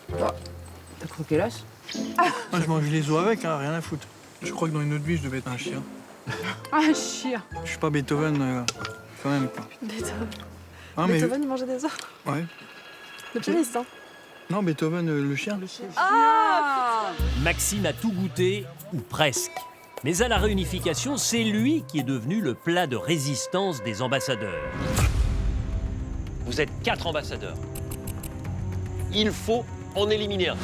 T'as croqué l'os? Je mange les os avec, hein, rien à foutre. Je crois que dans une autre vie, je devais être un chien. Un chien. Je suis pas Beethoven, quand même pas. Beethoven. Ah, mais... Beethoven, il mangeait des os. Ouais. Le pianiste, hein. Non, Beethoven, le chien. Ah! Maxime a tout goûté, ou presque. Mais à la réunification, c'est lui qui est devenu le plat de résistance des ambassadeurs. Vous êtes 4 ambassadeurs. Il faut en éliminer un.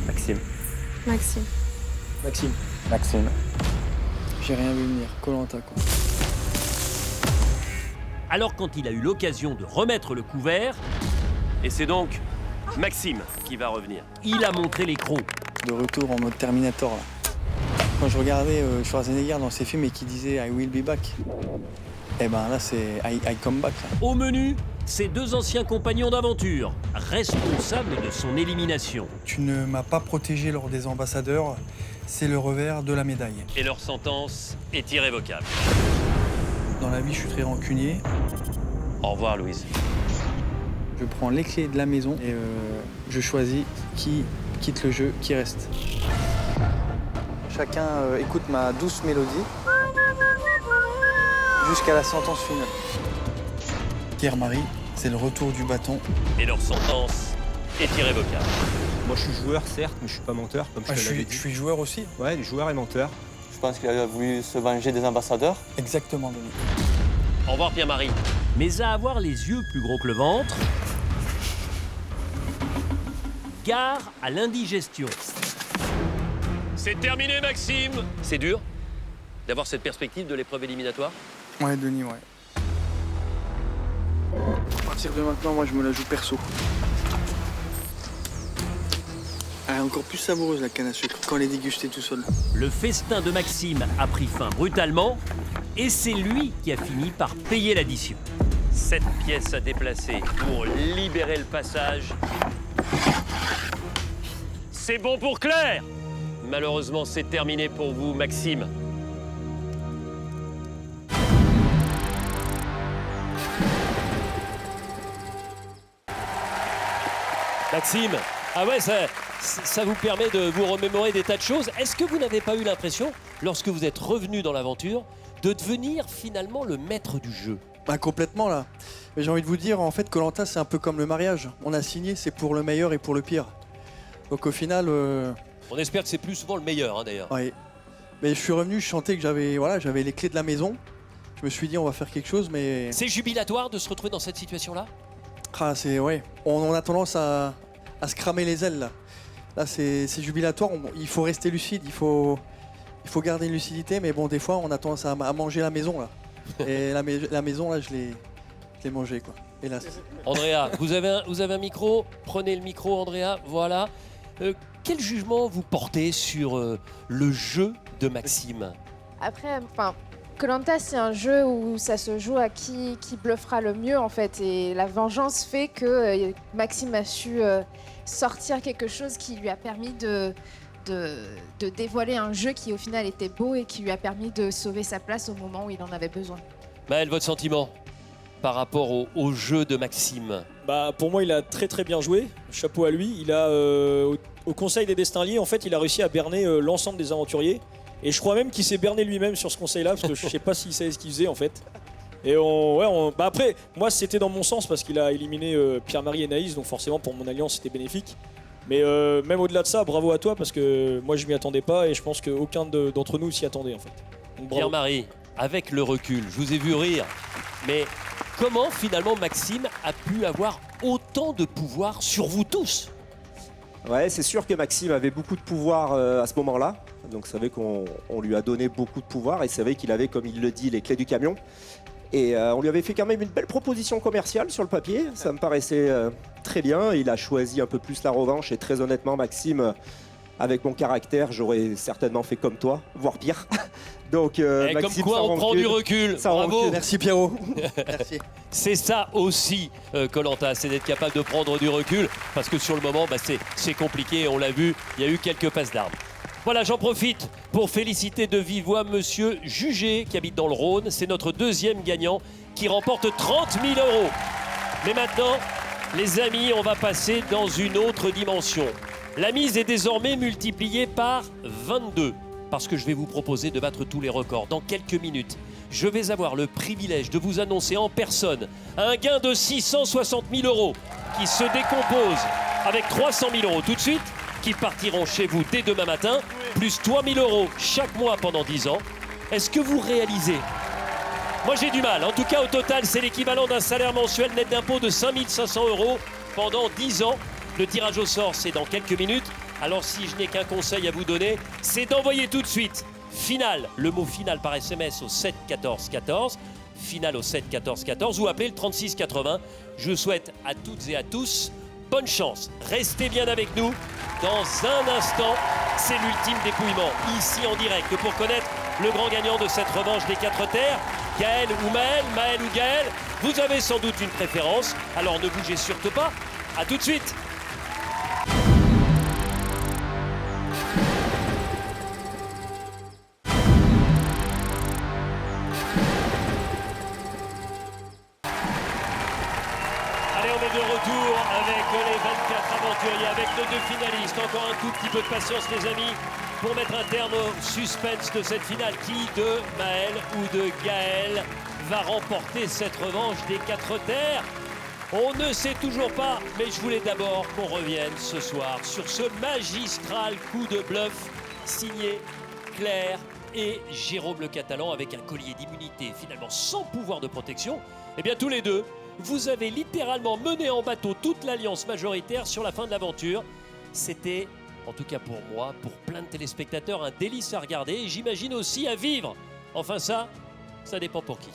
Maxime. Maxime. Maxime. Maxime. J'ai rien vu venir. Koh-Lanta, quoi. Alors quand il a eu l'occasion de remettre le couvert, et c'est donc Maxime qui va revenir, il a montré les crocs. De retour en mode Terminator, là. Quand je regardais Schwarzenegger dans ses films et qu'il disait « I will be back », eh ben là, c'est « I come back ». Au menu, ses 2 anciens compagnons d'aventure, responsables de son élimination. Tu ne m'as pas protégé lors des ambassadeurs, c'est le revers de la médaille. Et leur sentence est irrévocable. Dans la vie, je suis très rancunier. Au revoir, Louise. Je prends les clés de la maison et je choisis qui quitte le jeu, qui reste. Chacun écoute ma douce mélodie jusqu'à la sentence finale. Pierre-Marie, c'est le retour du bâton. Et leur sentence est irrévocable. Moi, je suis joueur, certes, mais je suis pas menteur, comme je te l'avais dit. Je suis joueur aussi. Ouais, joueur et menteur. Je pense qu'il a voulu se venger des ambassadeurs. Exactement, Denis. Au revoir, Pierre-Marie. Mais à avoir les yeux plus gros que le ventre, gare à l'indigestion. C'est terminé, Maxime. C'est dur d'avoir cette perspective de l'épreuve éliminatoire. Ouais, Denis, ouais. À partir de maintenant, moi, je me la joue perso. Elle est encore plus savoureuse, la canne à sucre, quand elle est dégustée tout seul. Le festin de Maxime a pris fin brutalement et c'est lui qui a fini par payer l'addition. Cette pièce à déplacer pour libérer le passage. C'est bon pour Claire. Malheureusement, c'est terminé pour vous, Maxime. Maxime, ah ouais, ça vous permet de vous remémorer des tas de choses. Est-ce que vous n'avez pas eu l'impression, lorsque vous êtes revenu dans l'aventure, de devenir finalement le maître du jeu? Bah, complètement là. Mais j'ai envie de vous dire, en fait, Koh-Lanta, c'est un peu comme le mariage. On a signé, c'est pour le meilleur et pour le pire. Donc au final... On espère que c'est plus souvent le meilleur, hein, d'ailleurs. Oui. Mais je suis revenu, je sentais que j'avais les clés de la maison. Je me suis dit, on va faire quelque chose, mais... C'est jubilatoire de se retrouver dans cette situation-là? Ah, on a tendance à se cramer les ailes, là. Là, c'est jubilatoire. Il faut rester lucide, il faut garder une lucidité. Mais bon, des fois, on a tendance à manger la maison, là. Et la maison, là, je l'ai mangée, quoi. Hélas. Andrea, vous avez un micro? Prenez le micro, Andrea. Voilà. Quel jugement vous portez sur le jeu de Maxime? Après, Koh-Lanta, c'est un jeu où ça se joue à qui bluffera le mieux, en fait. Et la vengeance fait que Maxime a su sortir quelque chose qui lui a permis de dévoiler un jeu qui, au final, était beau et qui lui a permis de sauver sa place au moment où il en avait besoin. Maël, votre sentiment par rapport au jeu de Maxime? Pour moi, il a très très bien joué. Chapeau à lui. Il a, au Conseil des Destins Liés, en fait, il a réussi à berner l'ensemble des aventuriers. Et je crois même qu'il s'est berné lui-même sur ce conseil-là, parce que je sais pas s'il savait ce qu'il faisait, en fait. Et après, moi, c'était dans mon sens, parce qu'il a éliminé Pierre-Marie et Naïs, donc forcément, pour mon alliance, c'était bénéfique. Mais même au-delà de ça, bravo à toi, parce que moi, je m'y attendais pas, et je pense qu'aucun d'entre nous s'y attendait, en fait. Pierre-Marie, avec le recul, je vous ai vu rire, mais comment finalement Maxime a pu avoir autant de pouvoir sur vous tous? Ouais, c'est sûr que Maxime avait beaucoup de pouvoir à ce moment-là. Donc, c'est vrai qu'on lui a donné beaucoup de pouvoir et c'est vrai qu'il avait, comme il le dit, les clés du camion. Et on lui avait fait quand même une belle proposition commerciale sur le papier. Ça me paraissait très bien. Il a choisi un peu plus la revanche et très honnêtement, Maxime, avec mon caractère, j'aurais certainement fait comme toi, voire pire. Donc, Maxime, comme quoi on prend du recul. Bravo. Merci Pierrot. Merci. C'est ça aussi, Koh-Lanta, c'est d'être capable de prendre du recul, parce que sur le moment, c'est compliqué, on l'a vu, il y a eu quelques passes d'armes. Voilà, j'en profite pour féliciter de vive voix Monsieur Jugé, qui habite dans le Rhône. C'est notre deuxième gagnant qui remporte 30 000 €. Mais maintenant, les amis, on va passer dans une autre dimension. La mise est désormais multipliée par 22. Parce que je vais vous proposer de battre tous les records. Dans quelques minutes, je vais avoir le privilège de vous annoncer en personne un gain de 660 000 € qui se décompose avec 300 000 € tout de suite, qui partiront chez vous dès demain matin, plus 3 000 € chaque mois pendant 10 ans. Est-ce que vous réalisez? Moi, j'ai du mal. En tout cas, au total, c'est l'équivalent d'un salaire mensuel net d'impôt de 5 500 € pendant 10 ans. Le tirage au sort, c'est dans quelques minutes. Alors si je n'ai qu'un conseil à vous donner, c'est d'envoyer tout de suite finale, le mot final par SMS au 7 14 14, finale au 7 14 14 ou appelez le 36 80. Je souhaite à toutes et à tous bonne chance. Restez bien avec nous. Dans un instant, c'est l'ultime dépouillement, ici en direct, pour connaître le grand gagnant de cette revanche des 4 terres. Gaël ou Maël, Maël ou Gaël, vous avez sans doute une préférence, alors ne bougez surtout pas. A tout de suite. De retour avec les 24 aventuriers, avec nos 2 finalistes. Encore un tout petit peu de patience, les amis, pour mettre un terme au suspense de cette finale. Qui de Maël ou de Gaël va remporter cette revanche des 4 terres? On ne sait toujours pas, mais je voulais d'abord qu'on revienne ce soir sur ce magistral coup de bluff signé Claire et Jérôme Le Catalan avec un collier d'immunité finalement sans pouvoir de protection. Eh bien tous les deux, vous avez littéralement mené en bateau toute l'alliance majoritaire sur la fin de l'aventure. C'était, en tout cas pour moi, pour plein de téléspectateurs, un délice à regarder et j'imagine aussi à vivre. Enfin ça dépend pour qui.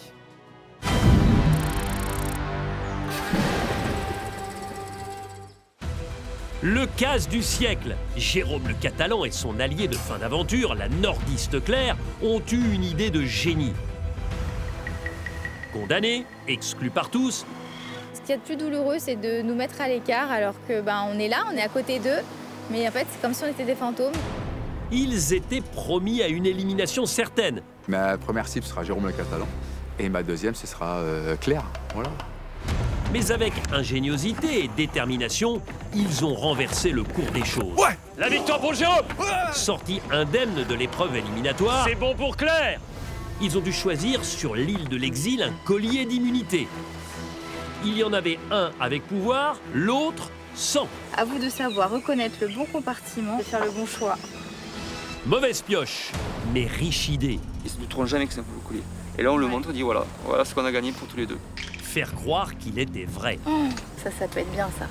Le casse du siècle. Jérôme Le Catalan et son allié de fin d'aventure, la nordiste Claire, ont eu une idée de génie. Condamnés, exclus par tous. Ce qu'il y a de plus douloureux, c'est de nous mettre à l'écart alors que on est là, on est à côté d'eux, mais en fait c'est comme si on était des fantômes. Ils étaient promis à une élimination certaine. Ma première cible sera Jérôme Le Catalan et ma deuxième ce sera Claire. Voilà. Mais avec ingéniosité et détermination, ils ont renversé le cours des choses. Ouais. La victoire pour Jérôme. Sorti indemne de l'épreuve éliminatoire. C'est bon pour Claire. Ils ont dû choisir sur l'île de l'exil un collier d'immunité. Il y en avait un avec pouvoir, l'autre sans. À vous de savoir reconnaître le bon compartiment et faire le bon choix. Mauvaise pioche, mais riche idée. Ils se douteront jamais que c'est un faux collier. Et là, on le montre, on dit voilà ce qu'on a gagné pour tous les deux. Faire croire qu'il était vrai. Ça peut être bien ça.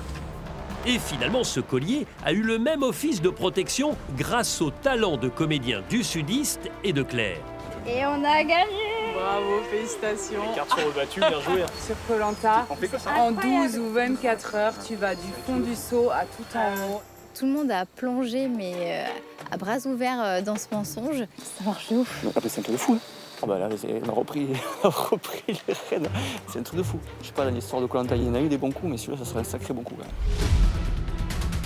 Et finalement, ce collier a eu le même office de protection grâce au talent de comédiens du Sudiste et de Claire. Et on a gagné! Bravo, félicitations. Les cartes sont rebattues, bien joué. Sur Koh Lanta, On fait que ça. en 12 ou 24 heures, tu vas du fond du seau à tout en haut. Tout le monde a plongé, mais à bras ouverts dans ce mensonge. Ça marche de ouf. Après, c'est un truc de fou. Hein. Ah bah là, on a repris les rênes. C'est un truc de fou. Je sais pas, dans l'histoire de Koh Lanta, il y en a eu des bons coups, mais celui-là, ça serait un sacré bon coup quand même.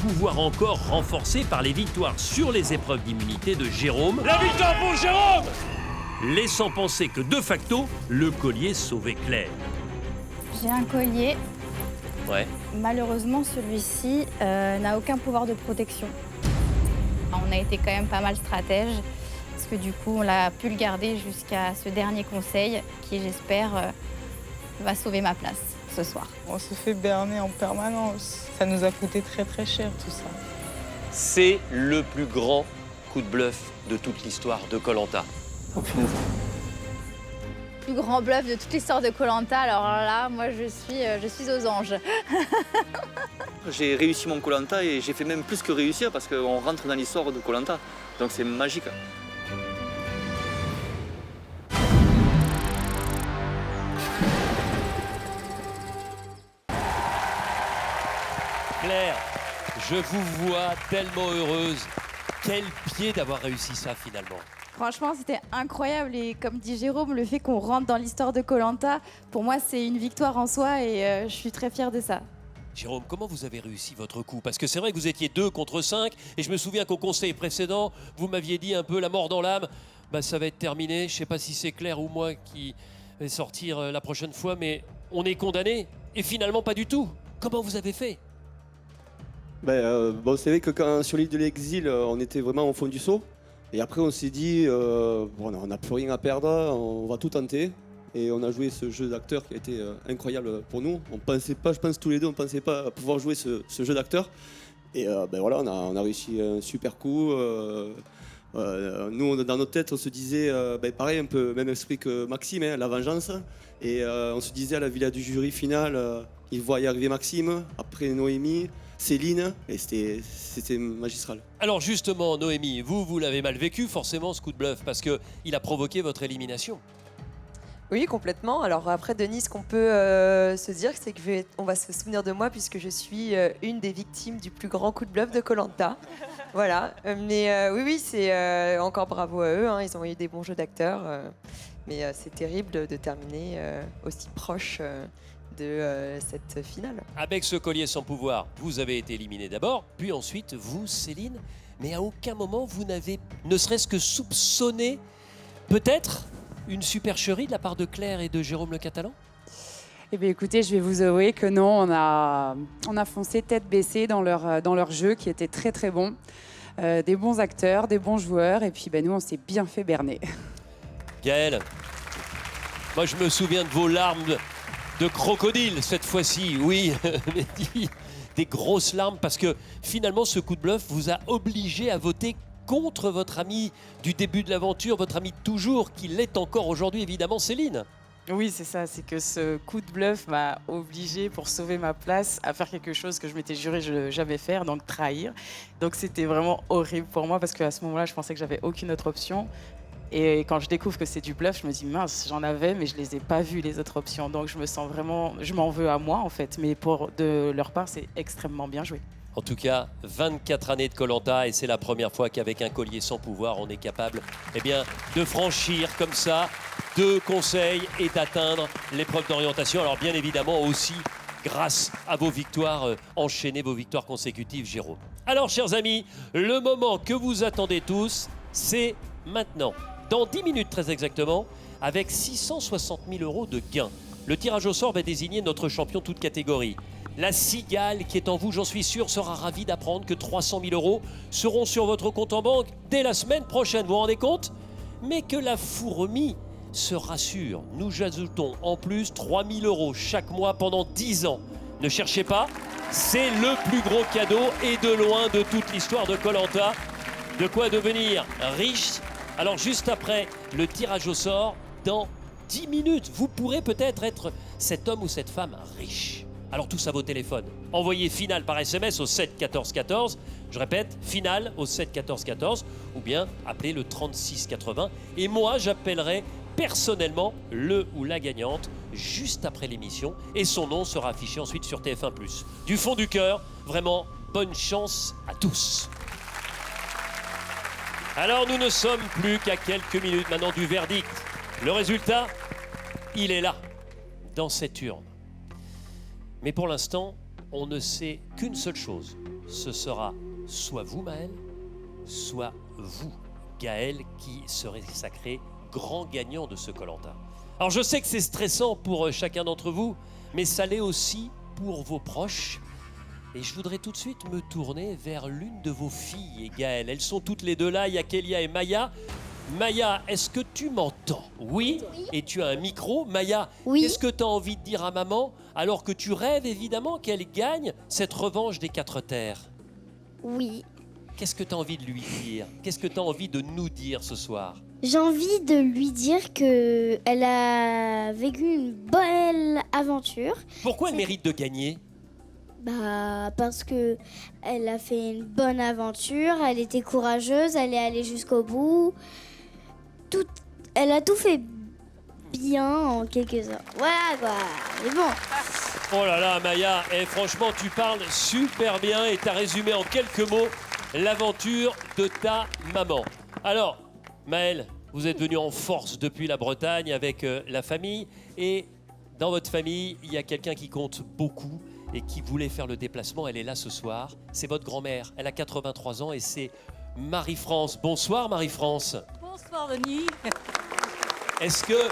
Pouvoir encore renforcé par les victoires sur les épreuves d'immunité de Jérôme. La victoire pour Jérôme! Laissant penser que de facto, le collier sauvait Claire. J'ai un collier. Ouais. Malheureusement, celui-ci n'a aucun pouvoir de protection. On a été quand même pas mal stratège, parce que du coup, on l'a pu le garder jusqu'à ce dernier conseil, qui, j'espère, va sauver ma place ce soir. On se fait berner en permanence. Ça nous a coûté très très cher tout ça. C'est le plus grand coup de bluff de toute l'histoire de Koh Lanta. Plus grand bluff de toute l'histoire de Koh Lanta, alors là, moi, je suis aux anges. J'ai réussi mon Koh Lanta et j'ai fait même plus que réussir parce qu'on rentre dans l'histoire de Koh Lanta. Donc c'est magique. Claire, je vous vois tellement heureuse. Quel pied d'avoir réussi ça finalement. Franchement, c'était incroyable et comme dit Jérôme, le fait qu'on rentre dans l'histoire de Koh Lanta, pour moi, c'est une victoire en soi et je suis très fière de ça. Jérôme, comment vous avez réussi votre coup? Parce que c'est vrai que vous étiez 2 contre 5 et je me souviens qu'au conseil précédent, vous m'aviez dit un peu la mort dans l'âme. Bah, ça va être terminé. Je ne sais pas si c'est Claire ou moi qui vais sortir la prochaine fois, mais on est condamné et finalement pas du tout. Comment vous avez fait? Bon, c'est vrai que quand sur l'île de l'exil, on était vraiment au fond du seau. Et après, on s'est dit, bon, on n'a plus rien à perdre, on va tout tenter. Et on a joué ce jeu d'acteur qui a été incroyable pour nous. On pensait pas, je pense tous les deux, on pensait pas pouvoir jouer ce jeu d'acteur. Et voilà, on a réussi un super coup. Nous, dans notre tête, on se disait, pareil, un peu même esprit que Maxime, hein, la vengeance. Et on se disait à la villa du jury final, il voit y arriver Maxime, après Noémie, Céline, et c'était magistral. Alors justement, Noémie, vous l'avez mal vécu forcément ce coup de bluff parce qu'il a provoqué votre élimination. Oui, complètement. Alors après, Denis, ce qu'on peut se dire, c'est qu'on va se souvenir de moi puisque je suis une des victimes du plus grand coup de bluff de Koh Lanta. Voilà. Mais oui, c'est encore bravo à eux. Hein. Ils ont eu des bons jeux d'acteurs. Mais c'est terrible de terminer aussi proche de cette finale. Avec ce collier sans pouvoir, vous avez été éliminé d'abord, puis ensuite vous, Céline. Mais à aucun moment, vous n'avez ne serait-ce que soupçonné peut-être une supercherie de la part de Claire et de Jérôme Le Catalan? Eh bien, écoutez, je vais vous avouer que non, on a foncé tête baissée dans leur jeu qui était très très bon. Des bons acteurs, des bons joueurs, et puis nous, on s'est bien fait berner. Gaëlle, moi je me souviens de vos larmes de crocodile cette fois-ci, oui, des grosses larmes, parce que finalement ce coup de bluff vous a obligé à voter contre votre ami du début de l'aventure, votre ami de toujours, qui l'est encore aujourd'hui évidemment, Céline. Oui, c'est ça, c'est que ce coup de bluff m'a obligée, pour sauver ma place, à faire quelque chose que je m'étais juré de jamais faire, donc trahir. Donc c'était vraiment horrible pour moi, parce qu'à ce moment-là, je pensais que j'avais aucune autre option. Et quand je découvre que c'est du bluff, je me dis mince, j'en avais, mais je les ai pas vues les autres options. Donc je me sens vraiment, je m'en veux à moi en fait, mais de leur part, c'est extrêmement bien joué. En tout cas, 24 années de Koh Lanta et c'est la première fois qu'avec un collier sans pouvoir, on est capable de franchir comme ça 2 conseils et d'atteindre l'épreuve d'orientation. Alors bien évidemment aussi grâce à vos victoires enchaînées, vos victoires consécutives, Jérôme. Alors chers amis, le moment que vous attendez tous, c'est maintenant. Dans 10 minutes très exactement, avec 660 000 € de gains. Le tirage au sort va désigner notre champion toute catégorie. La cigale qui est en vous, j'en suis sûr, sera ravie d'apprendre que 300 000 € seront sur votre compte en banque dès la semaine prochaine. Vous vous rendez compte? Mais que la fourmi se rassure. Nous ajoutons en plus 3 000 € chaque mois pendant 10 ans. Ne cherchez pas, c'est le plus gros cadeau et de loin de toute l'histoire de Koh-Lanta. De quoi devenir riche. Alors juste après le tirage au sort, dans 10 minutes, vous pourrez peut-être être cet homme ou cette femme riche. Alors tous à vos téléphones. Envoyez finale par SMS au 7 14 14. Je répète, finale au 7 14 14. Ou bien appelez le 36 80. Et moi, j'appellerai personnellement le ou la gagnante juste après l'émission. Et son nom sera affiché ensuite sur TF1+. Du fond du cœur, vraiment, bonne chance à tous. Alors nous ne sommes plus qu'à quelques minutes maintenant du verdict. Le résultat, il est là, dans cette urne. Mais pour l'instant, on ne sait qu'une seule chose. Ce sera soit vous, Maël, soit vous, Gaël, qui serez sacré grand gagnant de ce Koh-Lanta. Alors je sais que c'est stressant pour chacun d'entre vous, mais ça l'est aussi pour vos proches. Et je voudrais tout de suite me tourner vers l'une de vos filles, Gaël. Elles sont toutes les deux là, il y a Kélia et Maya. Maya, est-ce que tu m'entends? Oui. Et tu as un micro. Maya, qu'est-ce que tu as envie de dire à maman alors que tu rêves évidemment qu'elle gagne cette revanche des 4 terres? Oui. Qu'est-ce que tu as envie de lui dire? Qu'est-ce que tu as envie de nous dire ce soir? J'ai envie de lui dire qu'elle a vécu une belle aventure. Pourquoi elle mérite de gagner? Parce que elle a fait une bonne aventure, elle était courageuse, elle est allée jusqu'au bout. Elle a tout fait bien en quelques heures. Voilà quoi, c'est bon. Oh là là, Maya, franchement, tu parles super bien et tu as résumé en quelques mots l'aventure de ta maman. Alors, Maël, vous êtes venu en force depuis la Bretagne avec la famille. Et dans votre famille, il y a quelqu'un qui compte beaucoup et qui voulait faire le déplacement. Elle est là ce soir. C'est votre grand-mère. Elle a 83 ans et c'est Marie-France. Bonsoir, Marie-France. Bonsoir, Denis. Est-ce que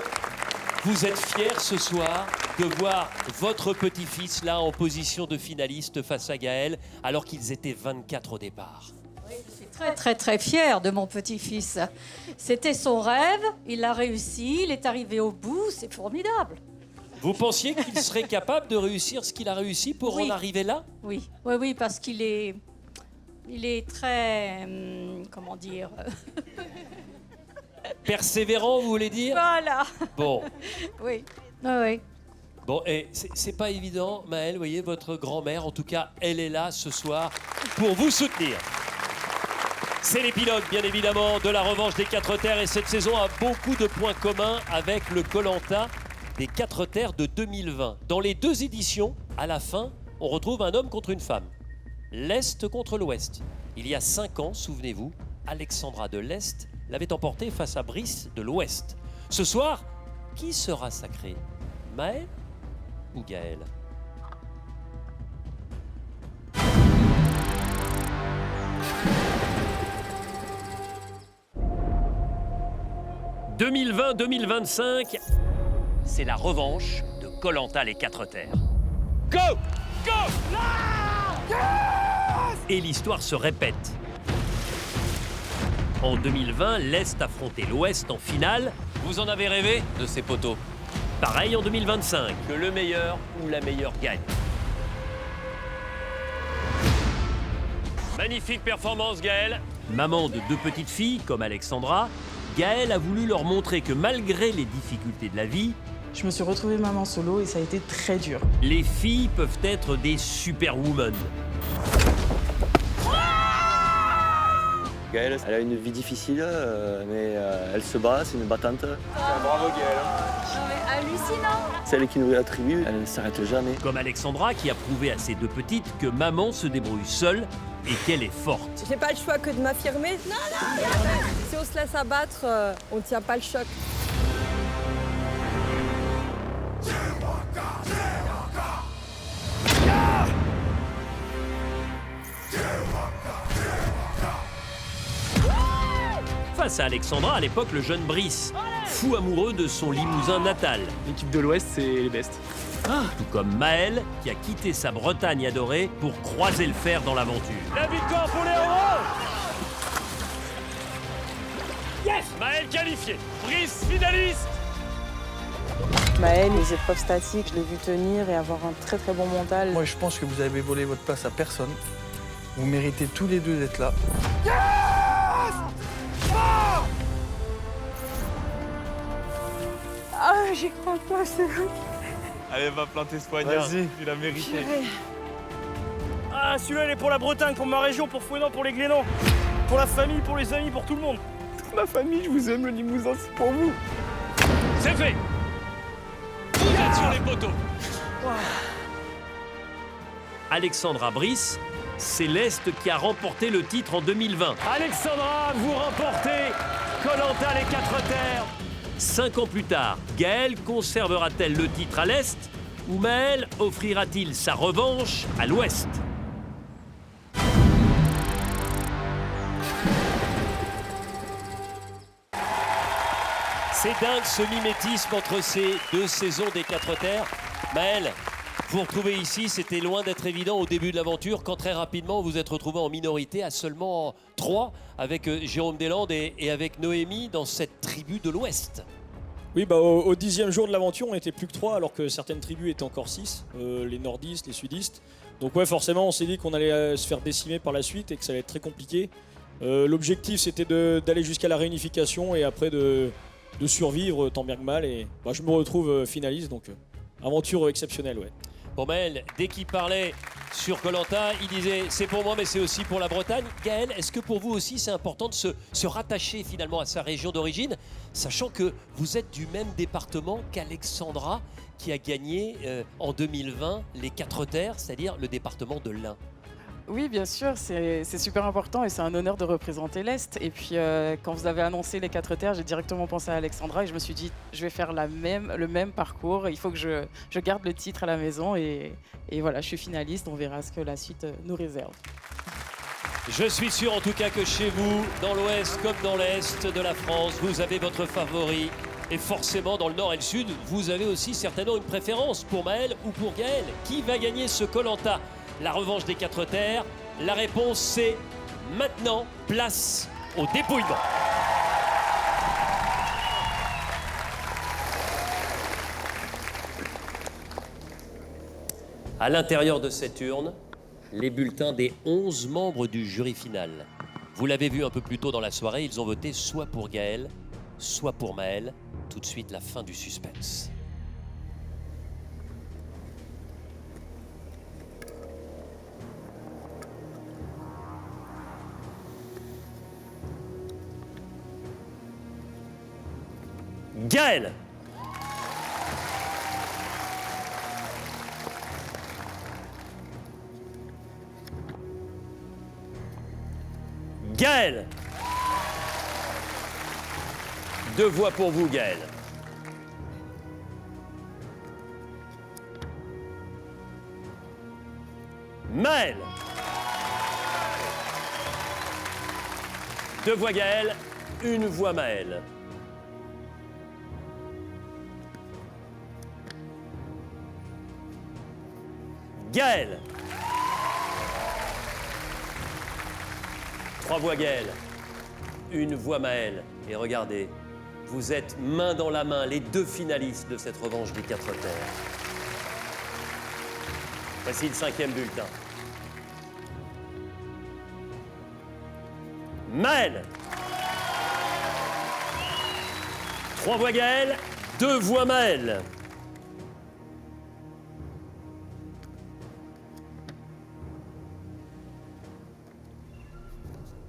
vous êtes fière ce soir de voir votre petit-fils là en position de finaliste face à Gaël alors qu'ils étaient 24 au départ? Oui, je suis très très très fière de mon petit-fils. C'était son rêve, il l'a réussi, il est arrivé au bout, c'est formidable. Vous pensiez qu'il serait capable de réussir ce qu'il a réussi pour en arriver là? Oui, oui, oui, parce qu'il est très, comment dire, persévérant, vous voulez dire? Voilà. Bon. Oui, oui, oui. Bon, et c'est pas évident, Maël, vous voyez, votre grand-mère, en tout cas, elle est là ce soir pour vous soutenir. C'est l'épilogue, bien évidemment, de la revanche des 4 terres et cette saison a beaucoup de points communs avec le Koh-Lanta des 4 terres de 2020. Dans les 2 éditions, à la fin, on retrouve un homme contre une femme. L'Est contre l'Ouest. Il y a 5 ans, souvenez-vous, Alexandra de l'Est l'avait emporté face à Brice de l'Ouest. Ce soir, qui sera sacré? Maël ou Gaël? « 2020-2025, c'est la revanche de Koh-Lanta les 4 terres. Go! Go! Et l'histoire se répète. En 2020, l'Est affrontait l'Ouest en finale. Vous en avez rêvé de ces poteaux? Pareil en 2025, que le meilleur ou la meilleure gagne. Magnifique performance, Gaël. Maman de 2 petites filles, comme Alexandra, Gaël a voulu leur montrer que malgré les difficultés de la vie, Je me suis retrouvée maman solo et ça a été très dur. les filles peuvent être des superwomen. Gaëlle, elle a une vie difficile, mais elle se bat, c'est une battante. Bravo Gaël. Non mais hallucinant. Celle qui nous l'attribue, elle ne s'arrête jamais. Comme Alexandra qui a prouvé à ses 2 petites que maman se débrouille seule et qu'elle est forte. J'ai pas le choix que de m'affirmer. Non, si on se laisse abattre, on ne tient pas le choc. Face à Alexandra, à l'époque, le jeune Brice, fou amoureux de son Limousin natal. L'équipe de l'Ouest, c'est les bestes. Tout comme Maël, qui a quitté sa Bretagne adorée pour croiser le fer dans l'aventure. La victoire pour les héros! Yes! Maël qualifié, Brice finaliste, Maël, les épreuves statiques, je l'ai vu tenir et avoir un très très bon mental. Moi, je pense que vous avez volé votre place à personne. Vous méritez tous les deux d'être là. Ah, j'y crois pas, c'est vrai. Allez, va planter ce poignard. Vas-y. Tu l'as mérité. Ah, celui-là, il est pour la Bretagne, pour ma région, pour Fouesnant, pour les Glénans. Pour la famille, pour les amis, pour tout le monde. Toute ma famille, je vous aime, le Limousin, c'est pour vous. C'est fait. Vous êtes sur les poteaux. Alexandra Brice, c'est l'Est qui a remporté le titre en 2020. Alexandra, vous remportez Koh-Lanta les 4 terres. 5 ans plus tard, Gaëlle conservera-t-elle le titre à l'Est ou Maël offrira-t-il sa revanche à l'Ouest? C'est dingue ce mimétisme entre ces deux saisons des 4 terres. Maël, vous retrouvez ici, c'était loin d'être évident au début de l'aventure, quand très rapidement vous êtes retrouvé en minorité à seulement 3 avec Jérôme Deslandes et avec Noémie dans cette tribu de l'Ouest. Oui, bah, au 10e jour de l'aventure, on n'était plus que 3, alors que certaines tribus étaient encore 6, les nordistes, les sudistes. Donc ouais, forcément, on s'est dit qu'on allait se faire décimer par la suite et que ça allait être très compliqué. L'objectif, c'était d'aller jusqu'à la réunification et après de survivre tant bien que mal. Et bah, je me retrouve finaliste, donc aventure exceptionnelle, ouais. Bon Maël, dès qu'il parlait sur Koh-Lanta, il disait c'est pour moi mais c'est aussi pour la Bretagne. Gaël, est-ce que pour vous aussi c'est important de se rattacher finalement à sa région d'origine, sachant que vous êtes du même département qu'Alexandra qui a gagné en 2020 les 4 terres, c'est-à-dire le département de l'Ain? Oui, bien sûr, c'est super important et c'est un honneur de représenter l'Est. Et puis, quand vous avez annoncé les 4 terres, j'ai directement pensé à Alexandra et je me suis dit, je vais faire le même parcours. Il faut que je garde le titre à la maison et voilà, je suis finaliste. On verra ce que la suite nous réserve. Je suis sûr en tout cas que chez vous, dans l'Ouest comme dans l'Est de la France, vous avez votre favori. Et forcément, dans le Nord et le Sud, vous avez aussi certainement une préférence pour Maël ou pour Gaël. Qui va gagner ce Koh-Lanta? La revanche des 4 terres? La réponse c'est maintenant, place au dépouillement. À l'intérieur de cette urne, les bulletins des 11 membres du jury final. Vous l'avez vu un peu plus tôt dans la soirée, ils ont voté soit pour Gaël, soit pour Maël. Tout de suite, la fin du suspense. Gaël. Gaël. 2 voix pour vous, Gaël. Maël. 2 voix Gaël, 1 voix Maël. Gaël. 3 voix Gaël, 1 voix Maël. Et regardez, vous êtes main dans la main, les 2 finalistes de cette revanche des 4 terres. Voici le 5e bulletin. Maël. 3 voix Gaël, 2 voix Maël.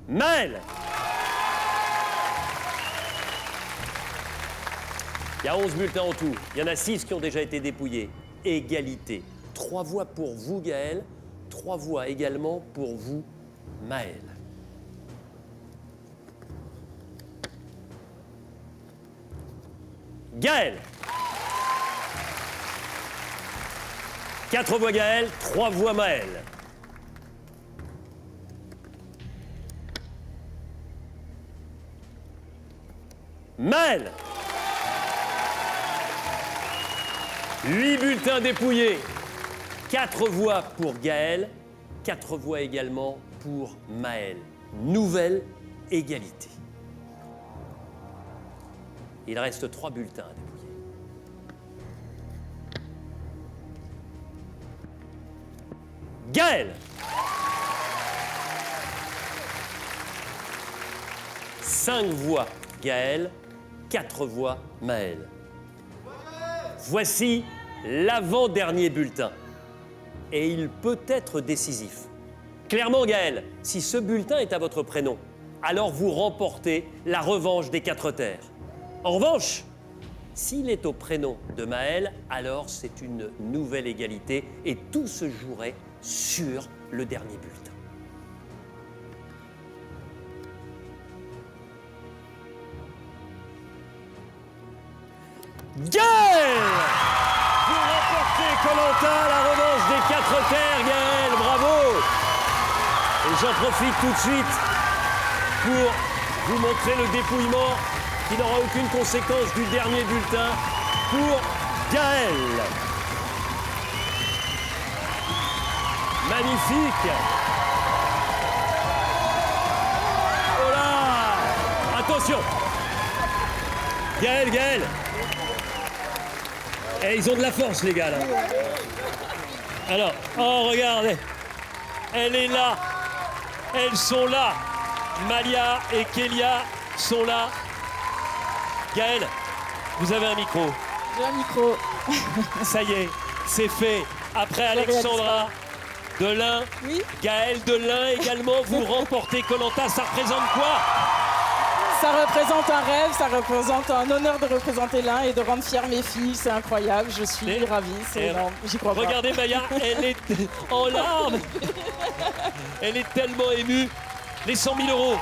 Maël. Il y a 11 bulletins en tout. Il y en a 6 qui ont déjà été dépouillés. Égalité. 3 voix pour vous, Gaël. 3 voix également pour vous, Maël. Gaël. 4 voix Gaël, 3 voix Maël. Maël. 8 bulletins dépouillés. 4 voix pour Gaël, 4 voix également pour Maël. Nouvelle égalité. Il reste 3 bulletins à dépouiller. Gaël. 5 voix Gaël, 4 voix Maël. Voici l'avant-dernier bulletin. Et il peut être décisif. Clairement, Gaël, si ce bulletin est à votre prénom, alors vous remportez la revanche des 4 terres. En revanche, s'il est au prénom de Maël, alors c'est une nouvelle égalité et tout se jouerait sur le dernier bulletin. Gaël! Vous remportez Koh-Lanta, la revanche des 4 terres, Gaël, bravo! Et j'en profite tout de suite pour vous montrer le dépouillement qui n'aura aucune conséquence du dernier bulletin pour Gaël. Magnifique! Oh là! Attention! Gaël! Eh, ils ont de la force, les gars, là. Alors, oh, regardez. Elle est là. Elles sont là. Malia et Kélia sont là. Gaël, vous avez un micro. J'ai un micro. Ça y est, c'est fait. Après Alexandra Delin, oui. Gaël Delin également, vous remportez Koh-Lanta. Ça représente quoi? Ça représente un rêve, ça représente un honneur de représenter l'un et de rendre fière mes filles. C'est incroyable, je suis ravie, c'est énorme, j'y crois pas. Regardez Maya, elle est en larmes. Elle est tellement émue. Les 100 000 euros,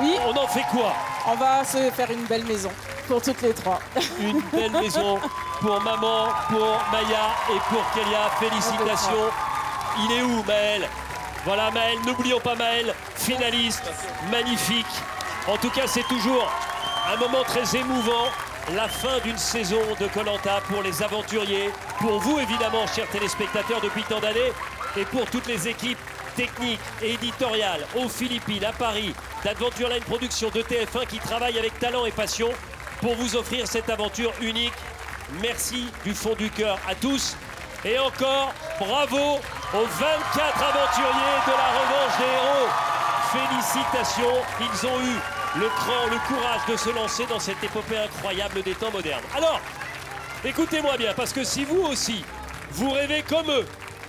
oui. On en fait quoi? On va se faire une belle maison pour toutes les 3. Une belle maison pour maman, pour Maya et pour Kélia. Félicitations. Il est où Maël? Voilà Maël, n'oublions pas Maël, finaliste, magnifique. En tout cas, c'est toujours un moment très émouvant, la fin d'une saison de Koh-Lanta pour les aventuriers, pour vous évidemment, chers téléspectateurs, depuis tant d'années, et pour toutes les équipes techniques et éditoriales aux Philippines, à Paris, d'Adventureline Productions, de TF1 qui travaillent avec talent et passion pour vous offrir cette aventure unique. Merci du fond du cœur à tous. Et encore, bravo aux 24 aventuriers de la revanche des héros. Félicitations, ils ont eu le cran, le courage de se lancer dans cette épopée incroyable des temps modernes. Alors, écoutez-moi bien, parce que si vous aussi, vous rêvez comme eux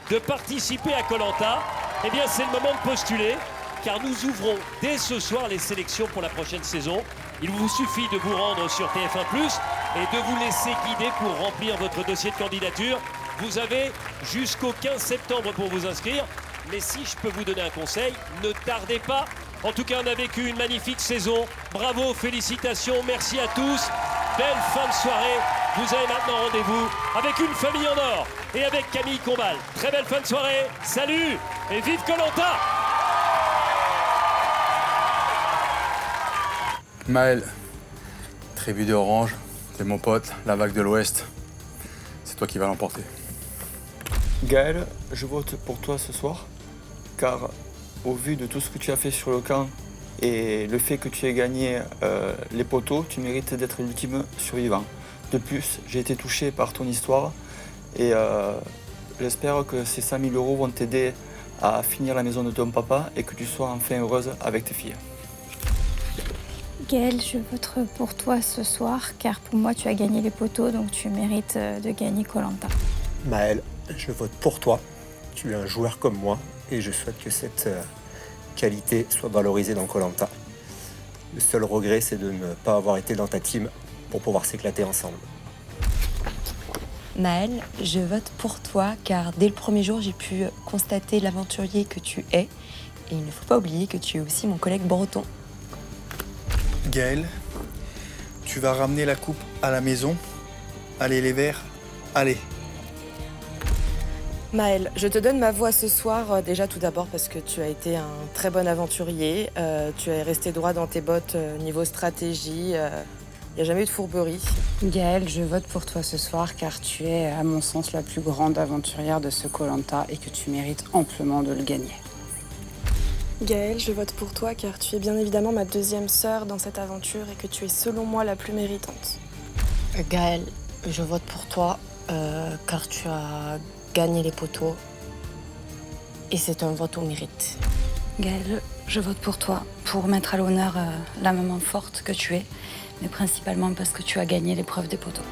de participer à Koh-Lanta, eh bien c'est le moment de postuler, car nous ouvrons dès ce soir les sélections pour la prochaine saison. Il vous suffit de vous rendre sur TF1+, et de vous laisser guider pour remplir votre dossier de candidature. Vous avez jusqu'au 15 septembre pour vous inscrire, mais si je peux vous donner un conseil, ne tardez pas. En tout cas, on a vécu une magnifique saison. Bravo, félicitations, merci à tous. Belle fin de soirée. Vous avez maintenant rendez-vous avec une famille en or et avec Camille Combal. Très belle fin de soirée. Salut et vive Koh-Lanta! Maël, tribu de Orange, t'es mon pote, la vague de l'Ouest. C'est toi qui vas l'emporter. Gaël, je vote pour toi ce soir, car au vu de tout ce que tu as fait sur le camp et le fait que tu aies gagné les poteaux, tu mérites d'être l'ultime survivant. De plus, j'ai été touché par ton histoire et j'espère que ces 100 000 euros vont t'aider à finir la maison de ton papa et que tu sois enfin heureuse avec tes filles. Gaël, je vote pour toi ce soir, car pour moi, tu as gagné les poteaux, donc tu mérites de gagner Koh-Lanta. Maël, je vote pour toi. Tu es un joueur comme moi et je souhaite que cette qualité soit valorisée dans Koh-Lanta. Le seul regret, c'est de ne pas avoir été dans ta team pour pouvoir s'éclater ensemble. Maël, je vote pour toi car dès le premier jour, j'ai pu constater l'aventurier que tu es. Et il ne faut pas oublier que tu es aussi mon collègue breton. Gaël, tu vas ramener la coupe à la maison. Allez les verts, allez. Maël, je te donne ma voix ce soir, déjà tout d'abord parce que tu as été un très bon aventurier. Tu es resté droit dans tes bottes niveau stratégie. Il n'y a jamais eu de fourberie. Gaël, je vote pour toi ce soir car tu es, à mon sens, la plus grande aventurière de ce Koh-Lanta et que tu mérites amplement de le gagner. Gaël, je vote pour toi car tu es bien évidemment ma deuxième sœur dans cette aventure et que tu es selon moi la plus méritante. Gaël, je vote pour toi car tu as gagné les poteaux. Et c'est un vote au mérite. Gaëlle, je vote pour toi, pour mettre à l'honneur la maman forte que tu es, mais principalement parce que tu as gagné l'épreuve des poteaux.